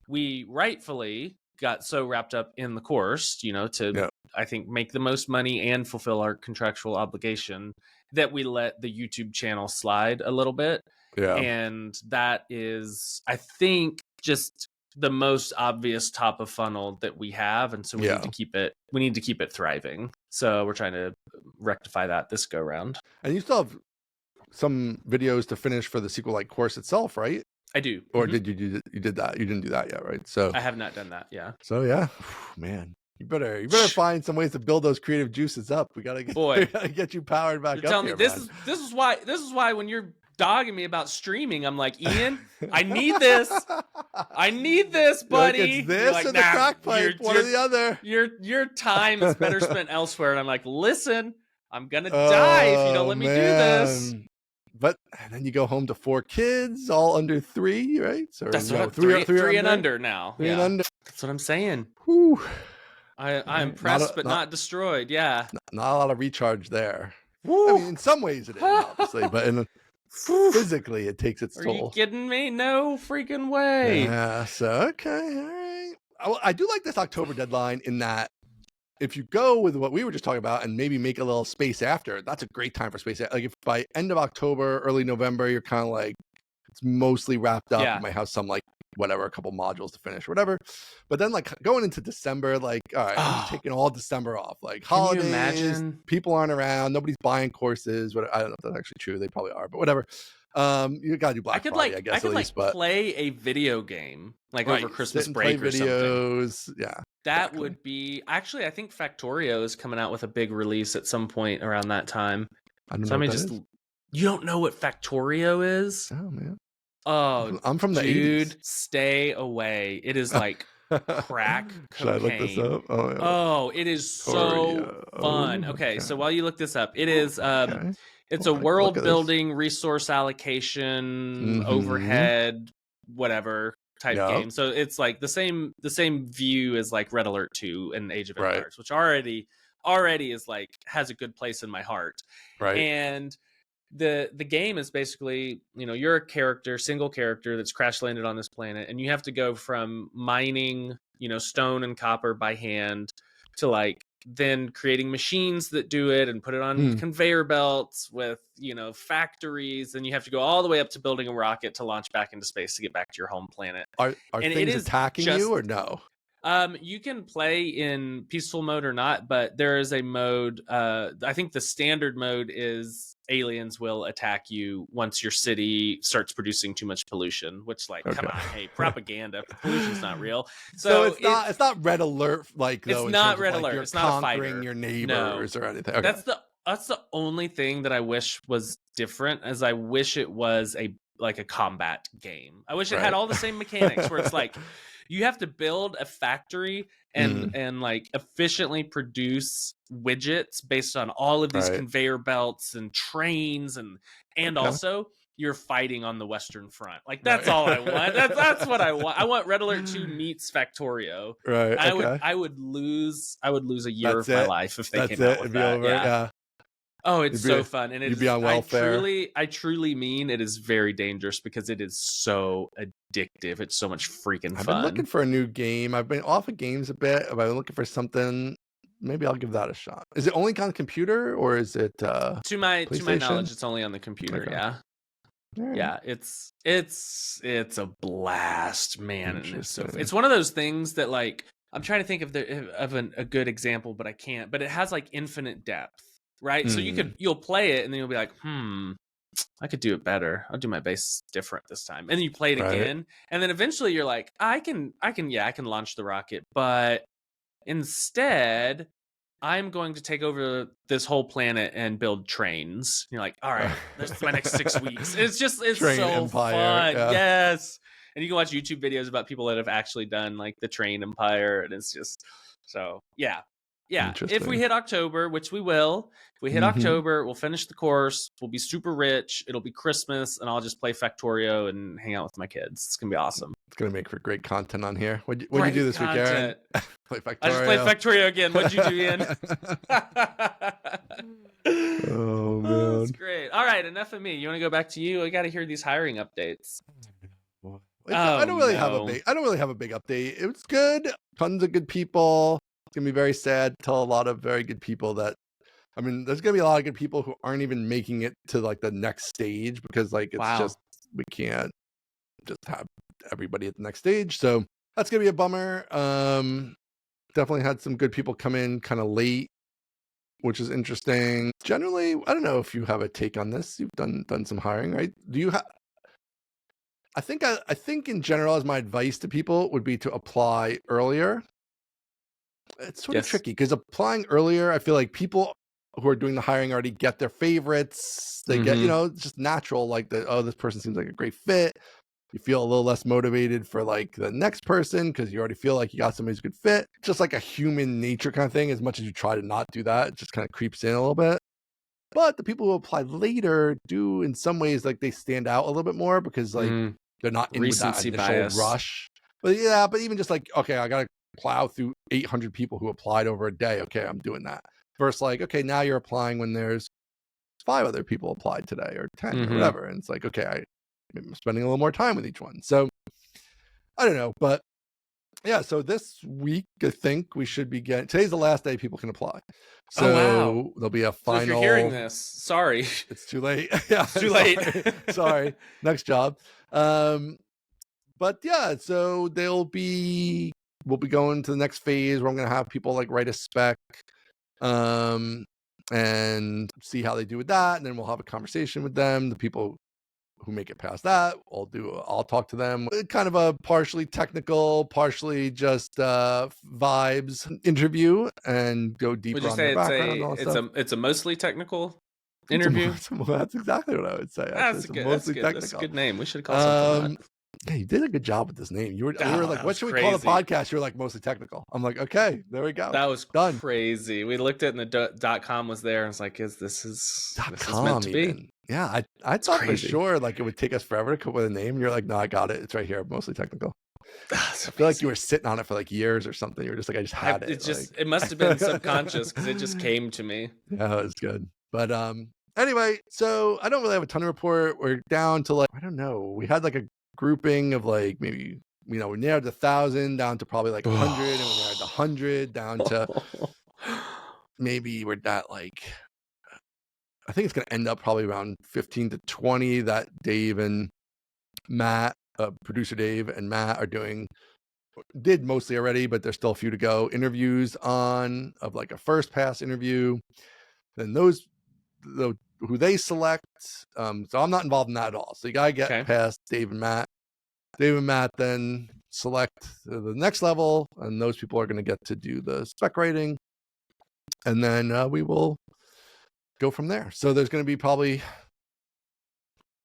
we rightfully got so wrapped up in the course, to I think make the most money and fulfill our contractual obligation, that we let the YouTube channel slide a little bit. And that is, I think, just the most obvious top of funnel that we have. And so we need to keep it thriving. So we're trying to rectify that this go round. And you still have some videos to finish for the SQLite course itself, right? I do. Or did you did that? You didn't do that yet, right? So I have not done that. Yeah. So man, you better find some ways to build those creative juices up. We gotta get you powered back up. Tell me, this is why when you're dogging me about streaming, I'm like, Ian, I need this. I need this, buddy. Like, it's this and the crack pipe, one or the other. Your time is better spent elsewhere. And I'm like, listen, I'm gonna die if you don't let me do this. But and then you go home to 4 kids, all under 3, right? So that's what three and under now. 3 and under. That's what I'm saying. Whew. I'm pressed, but not destroyed. Yeah. Not a lot of recharge there. Woo. I mean, in some ways it is, obviously, but physically it takes its Are you toll. kidding me? No freaking way. Yeah. So okay, all right. I do like this October deadline in that if you go with what we were just talking about and maybe make a little space after, that's a great time for space. Like if by end of October, early November, you're kind of like it's mostly wrapped up. Yeah. You might have some like whatever, a couple modules to finish, or whatever. But then like going into December, like all right, I'm just taking all December off. Like holidays, you imagine? people aren't around, nobody's buying courses. What I don't know if that's actually true. They probably are, but whatever. You gotta do Black Friday, I guess. I could at least, but play a video game like right, over Christmas sit and break play or something. videos. Yeah, That exactly. would be actually. I think Factorio is coming out with a big release at some point around that time. I don't know. So I what mean, that just is. you don't know what Factorio is? Oh man. Oh, I'm from the dude, 80s. Stay away. It is like crack cocaine. Should I look this up? Oh, yeah. Oh, it is so fun. Okay, so while you look this up, it is it's a world building, resource allocation, overhead, whatever type game. So it's like the same view as like Red Alert 2 and Age of Empires, which already is like has a good place in my heart. Right. And the game is basically, you're a character, single character that's crash landed on this planet, and you have to go from mining, stone and copper by hand to like then creating machines that do it and put it on conveyor belts with, factories, and you have to go all the way up to building a rocket to launch back into space to get back to your home planet. Are things attacking you or no? You can play in peaceful mode or not, but there is a mode. I think the standard mode is aliens will attack you once your city starts producing too much pollution. Which, like, come on, hey, propaganda. Pollution's not real. So it's not Red Alert like. It's not Red Alert. It's not a fighter. Conquering your neighbors or anything. Okay. That's the only thing that I wish was different. As I wish it was a combat game. I wish it had all the same mechanics where it's like. You have to build a factory and like efficiently produce widgets based on all of these conveyor belts and trains and also you're fighting on the Western Front. Like that's all I want. That's what I want. I want Red Alert 2 meets Factorio. Right. I would lose a year of my life if they came out with that. Yeah. Oh, it's so fun, and you'd be on welfare. I truly mean it is very dangerous because it is so addictive. It's so much freaking fun. I've been looking for a new game. I've been off of games a bit. I've been looking for something. Maybe I'll give that a shot. Is it only on computer or is it? To my knowledge, it's only on the computer. Okay. Yeah. Right. Yeah, it's a blast, man. It's one of those things that like I'm trying to think of a good example, but I can't. But it has like infinite depth. Right, so you'll play it and then you'll be like, I could do it better. I'll do my base different this time. And then you play it again, and then eventually you're like, I can launch the rocket, but instead I'm going to take over this whole planet and build trains. You're like, all right, this is my next 6 weeks. It's Train so Empire, fun. Yeah. Yes, and you can watch YouTube videos about people that have actually done like the Train Empire, and it's just so yeah. Yeah, if we hit October, which we will, if we hit October, we'll finish the course, we'll be super rich, it'll be Christmas, and I'll just play Factorio and hang out with my kids. It's going to be awesome. It's going to make for great content on here. What'd you do this week, Aaron? Play Factorio. I just played Factorio again. What'd you do, Ian? Oh, man. That's great. All right, enough of me. You want to go back to you? I got to hear these hiring updates. I don't really have a big update. It was good. Tons of good people. It's going to be very sad to tell a lot of very good people that, I mean, there's going to be a lot of good people who aren't even making it to like the next stage because like, it's just, we can't just have everybody at the next stage. So that's going to be a bummer. Definitely had some good people come in kind of late, which is interesting. Generally, I don't know if you have a take on this. You've done some hiring, right? Do you have, I think in general, as my advice to people would be to apply earlier. It's sort of tricky because applying earlier, I feel like people who are doing the hiring already get their favorites. They get, it's just natural. Like this person seems like a great fit. You feel a little less motivated for like the next person because you already feel like you got somebody who's a good fit. Just like a human nature kind of thing. As much as you try to not do that, it just kind of creeps in a little bit. But the people who apply later do in some ways like they stand out a little bit more because like they're not in with that initial rush. But even just like, okay, I got to plow through 800 people who applied over a day. Okay, I'm doing that. Versus like, okay, now you're applying when there's 5 other people applied today or 10 or Mhm. whatever. And it's like, okay, maybe I'm spending a little more time with each one. So I don't know, but yeah, so this week I think we should be getting. Today's the last day people can apply, Oh, wow. so there'll be a So if you're hearing final. this, sorry. It's too late. Yeah, It's too late. Sorry. Next job. But yeah, so we'll be going to the next phase where I'm gonna have people like write a spec, and see how they do with that, and then we'll have a conversation with them. The people who make it past that, I'll talk to them. Kind of a partially technical, partially just vibes interview, and go Would deeper you on say their background and all that stuff. it's a mostly technical interview? That's exactly what I would say. Actually, it's mostly That's technical. a good name. We should call something that. Yeah, you did a good job with this name. We were like, what should we call the crazy. podcast? You're like, mostly technical. I'm like, okay, there we go. That was done. crazy. We looked at it and the .com was there and it's like, this is .com meant to even. be. Yeah, I thought crazy. for sure like it would take us forever to come up with a name. And you're like, no, I got it. It's right here. Mostly technical. I feel like you were sitting on it for like years or something. You were just like, I just had it. It just like... it must have been subconscious because it just came to me. Yeah, it was good. But anyway, so I don't really have a ton to report. We're down to like, I don't know. We had like a grouping of like maybe, we narrowed 1,000 down to probably like 100, and we narrowed 100 down to maybe we're at like, I think it's going to end up probably around 15 to 20 that Dave and Matt, producer Dave and Matt did mostly already, but there's still a few to go. Interviews of like a first pass interview. Then who they select. So I'm not involved in that at all. So you got to get past Dave and Matt. Dave and Matt then select the next level, and those people are going to get to do the spec writing. And then we will go from there. So there's going to be probably,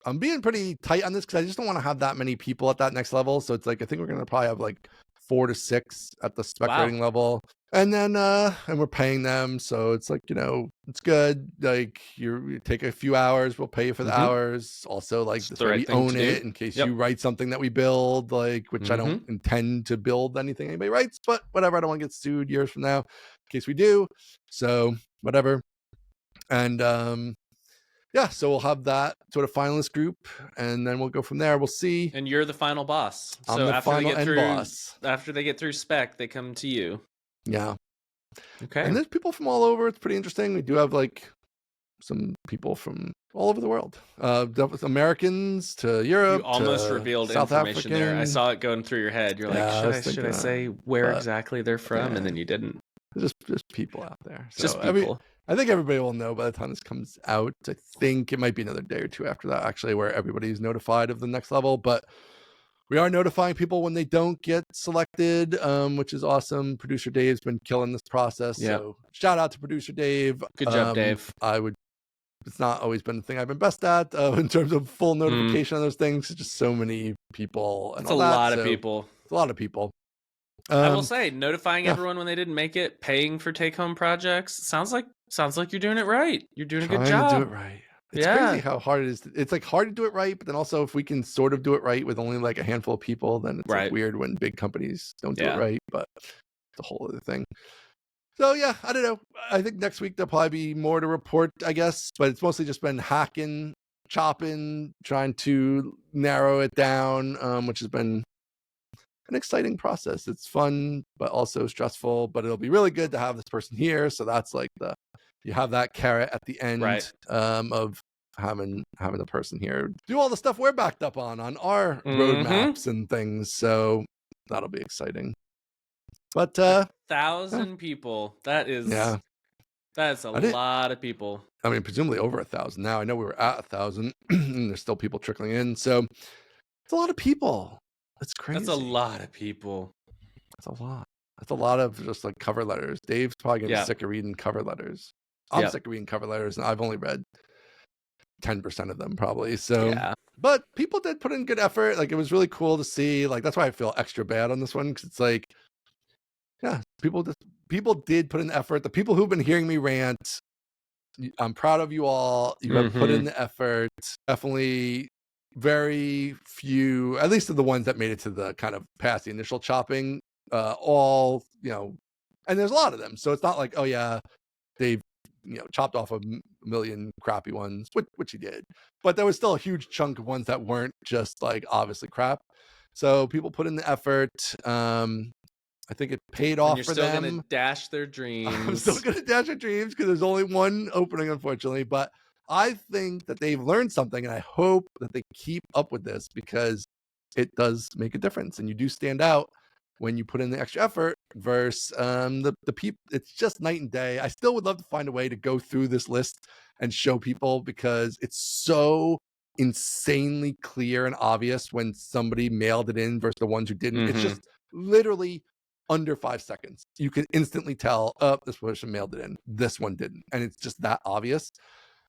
I'm being pretty tight on this because I just don't want to have that many people at that next level. So it's like, I think we're going to probably have like 4 to 6 at the spec writing level. And then, and we're paying them. So it's like, it's good. Like you take a few hours, we'll pay you for the hours. Also, like this way we own it in case you write something that we build, like, which I don't intend to build anything anybody writes, but whatever. I don't want to get sued years from now in case we do. So whatever. And, yeah, so we'll have that sort of finalist group, and then we'll go from there. We'll see. And you're the final boss. I'm so the after final they get end through, boss. After they get through spec, they come to you. Yeah. Okay. And there's people from all over. It's pretty interesting. We do have like some people from all over the world. Americans to Europe. You almost to revealed South information African. there. I saw it going through your head. You're like, should I say where exactly they're from? And then you didn't. Just people out there. So just people. I think everybody will know by the time this comes out. I think it might be another day or two after that, actually, where everybody's notified of the next level. But we are notifying people when they don't get selected, which is awesome. Producer Dave's been killing this process. Yep. So shout out to Producer Dave. Good job, Dave. It's not always been the thing I've been best at in terms of full notification of those things. It's just so many people. And it's a lot of people. It's a lot of people. I will say, notifying everyone when they didn't make it, paying for take-home projects, sounds like you're doing it right. You're doing a good job. To do it right. It's crazy how hard it is. It's like hard to do it right, but then also if we can sort of do it right with only like a handful of people, then it's like weird when big companies don't do it right. But it's a whole other thing. So yeah, I don't know. I think next week there'll probably be more to report, I guess. But it's mostly just been hacking, chopping, trying to narrow it down, which has been an exciting process. It's fun, but also stressful, but it'll be really good to have this person here. So that's like you have that carrot at the end of having the person here do all the stuff we're backed up on our roadmaps and things. So that'll be exciting. But 1,000 people. That's a lot of people. I mean, presumably over 1,000 now. I know we were at 1,000 and there's still people trickling in. So it's a lot of people. That's crazy. That's a lot of people. That's a lot. That's a lot of just like cover letters. Dave's probably gonna be sick of reading cover letters. I'm sick of reading cover letters, and I've only read 10% of them probably. So, but people did put in good effort. Like it was really cool to see. Like that's why I feel extra bad on this one because it's like, people did put in effort. The people who've been hearing me rant, I'm proud of you all. You have put in the effort. Definitely. Very few, at least of the ones that made it to the kind of past the initial chopping, all, and there's a lot of them. So it's not like, oh yeah, Dave chopped off a million crappy ones, which he did. But there was still a huge chunk of ones that weren't just like obviously crap. So people put in the effort. I think it paid off you're for still them. gonna dash their dreams. I'm still gonna dash their dreams because there's only one opening, unfortunately. But I think that they've learned something, and I hope that they keep up with this because it does make a difference, and you do stand out when you put in the extra effort versus the people. It's just night and day. I still would love to find a way to go through this list and show people because it's so insanely clear and obvious when somebody mailed it in versus the ones who didn't. It's just literally under 5 seconds. You can instantly tell, oh, this person mailed it in, this one didn't. And it's just that obvious.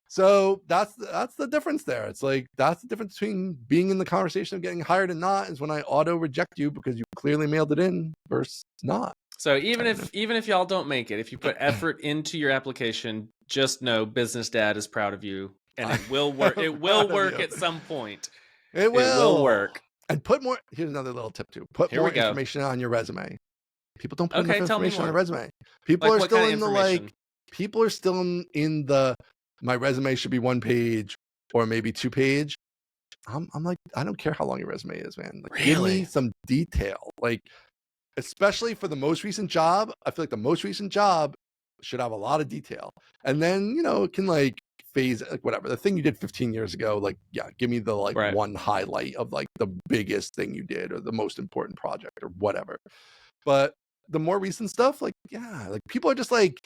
So that's the difference there. It's like, that's the difference between being in the conversation of getting hired and not, is when I auto reject you because you clearly mailed it in versus not. So even if y'all don't make it, if you put effort into your application, just know Business Dad is proud of you, and it will work. It will work at some point. It will work. And put more. Here's another little tip too. Put more information on your resume. People don't put enough information on a resume. People are still in the people are still in the my resume should be 1 page or maybe 2 page. I'm like, I don't care how long your resume is, man. Like, give me some detail. Like, especially for the most recent job, I feel like the most recent job should have a lot of detail. And then, it can like phase, like whatever. The thing you did 15 years ago, like, yeah, give me the one highlight of like the biggest thing you did or the most important project or whatever. But the more recent stuff, like, yeah, like people are just like,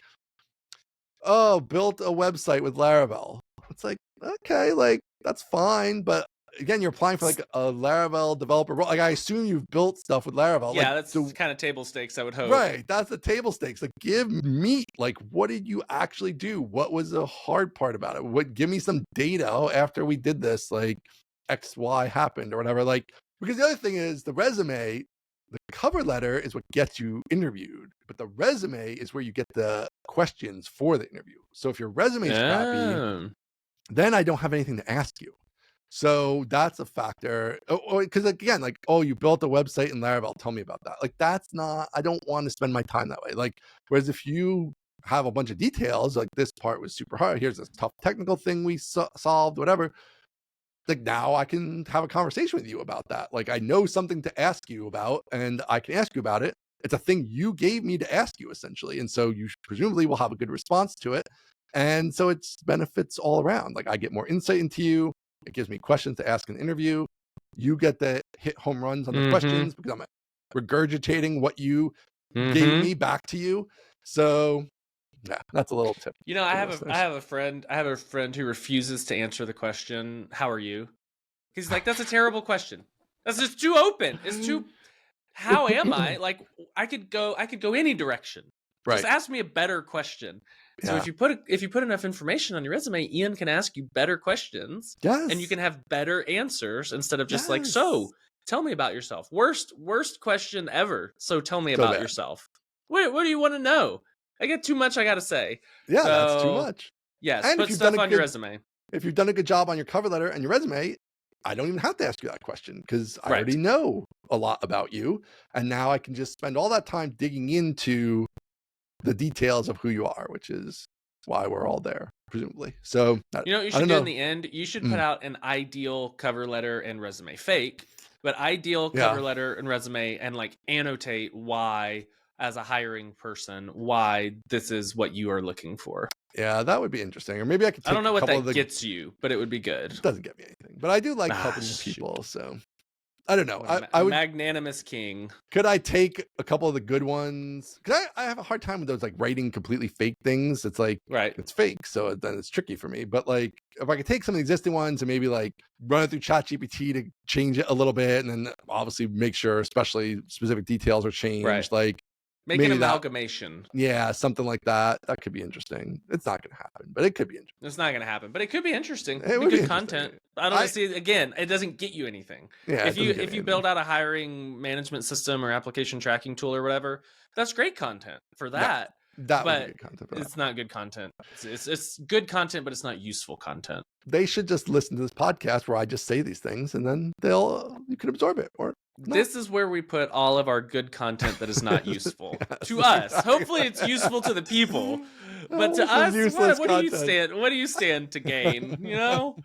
oh, built a website with Laravel. It's like, okay, like that's fine. But again, you're applying for like a Laravel developer role. Like, I assume you've built stuff with Laravel. Yeah, like, that's kind of table stakes, I would hope. Right. That's the table stakes. Like, give me, like, what did you actually do? What was the hard part about it? Give me some data after we did this, like X, Y happened or whatever. Like, because the other thing is the resume, the cover letter is what gets you interviewed, but the resume is where you get the questions for the interview. So if your resume is crappy, then I don't have anything to ask you. So that's a factor. Because again, like, oh, you built a website in Laravel. Tell me about that. Like, that's not, I don't want to spend my time that way. Like, whereas if you have a bunch of details, like this part was super hard. Here's this tough technical thing we solved, whatever. Like, now I can have a conversation with you about that. Like, I know something to ask you about and I can ask you about it. It's a thing you gave me to ask you essentially. And so you presumably will have a good response to it. And so it's benefits all around. Like, I get more insight into you. It gives me questions to ask in an interview. You get to hit home runs on the questions because I'm regurgitating what you gave me back to you. So yeah, that's a little tip. I have a friend who refuses to answer the question, "How are you?" He's like, "That's a terrible question. That's just too open. It's too. How am I? Like, I could go any direction. Just ask me a better question." So if you put enough information on your resume, Ian can ask you better questions, and you can have better answers instead of just like, "So, tell me about yourself." Worst question ever. So tell me about yourself. What do you want to know? I get too much I got to say. Yeah, that's too much. Yes, and put stuff on your resume. If you've done a good job on your cover letter and your resume, I don't even have to ask you that question because I already know a lot about you. And now I can just spend all that time digging into the details of who you are, which is why we're all there, presumably. So, you should do in the end, you should put out an ideal cover letter and resume. Fake, but ideal cover letter and resume, and like annotate why, as a hiring person, why this is what you are looking for. Yeah, that would be interesting. Or maybe I could take I don't know what that gets you, but it would be good. It doesn't get me anything. But I do like helping people, so I don't know. I would, magnanimous king. Could I take a couple of the good ones? Because I have a hard time with those like writing completely fake things. It's like, it's fake, so then it's tricky for me. But like, if I could take some of the existing ones and maybe like run it through ChatGPT to change it a little bit, and then obviously make sure, especially specific details are changed. Like, make an amalgamation. Something like that. That could be interesting. It's not going to happen, but it could be interesting. It's not going to happen, but it could be interesting. It would be good content. I don't see. Again, it doesn't get you anything. Yeah, if you build out a hiring management system or application tracking tool or whatever, that's great content for that. That would be good content. It's not good content. It's good content, but it's not useful content. They should just listen to this podcast where I just say these things, and then you can absorb it. Or this is where we put all of our good content that is not useful to us. Hopefully it's useful to the people, But to This is us, useless what do you content. stand? What do you stand to gain? You know,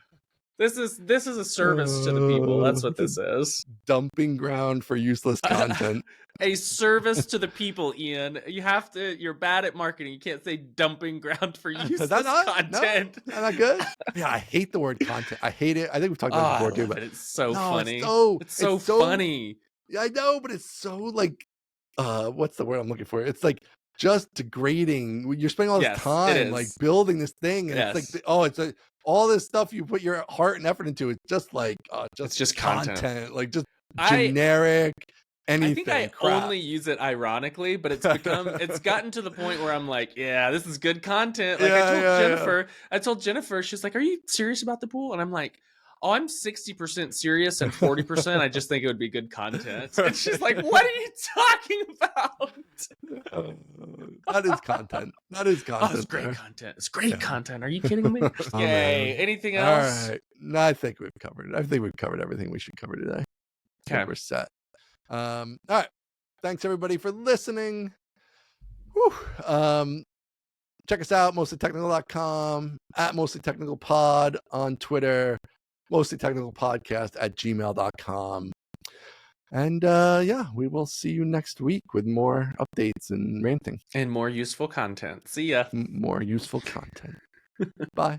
this is a service to the people. That's what this is. Dumping ground for useless content. A service to the people, Ian. You're bad at marketing. You can't say dumping ground for useless content. No, not good. Yeah, I hate the word content. I hate it. I think we've talked about it before too, but it's so funny. It's so funny. I know, but it's so like what's the word I'm looking for? It's like just degrading. You're spending all this time like building this thing, and it's like it's all this stuff you put your heart and effort into. It's just like it's just content. like just generic. Anything. I think I only use it ironically, but it's gotten to the point where I'm like, yeah, this is good content. Like I told Jennifer, she's like, are you serious about the pool? And I'm like, oh, I'm 60% serious and 40% I just think it would be good content. And she's like, what are you talking about? That is content. That is content. Oh, it's great content. It's great content. Are you kidding me? Yay. Anything else? All right. No, I think we've covered it. I think we've covered everything we should cover today. Okay. We're set. All right. Thanks everybody for listening. Whew. Check us out, mostlytechnical.com, at mostlytechnicalpod on Twitter, mostlytechnicalpodcast@gmail.com. And we will see you next week with more updates and ranting. And more useful content. See ya. More useful content. Bye.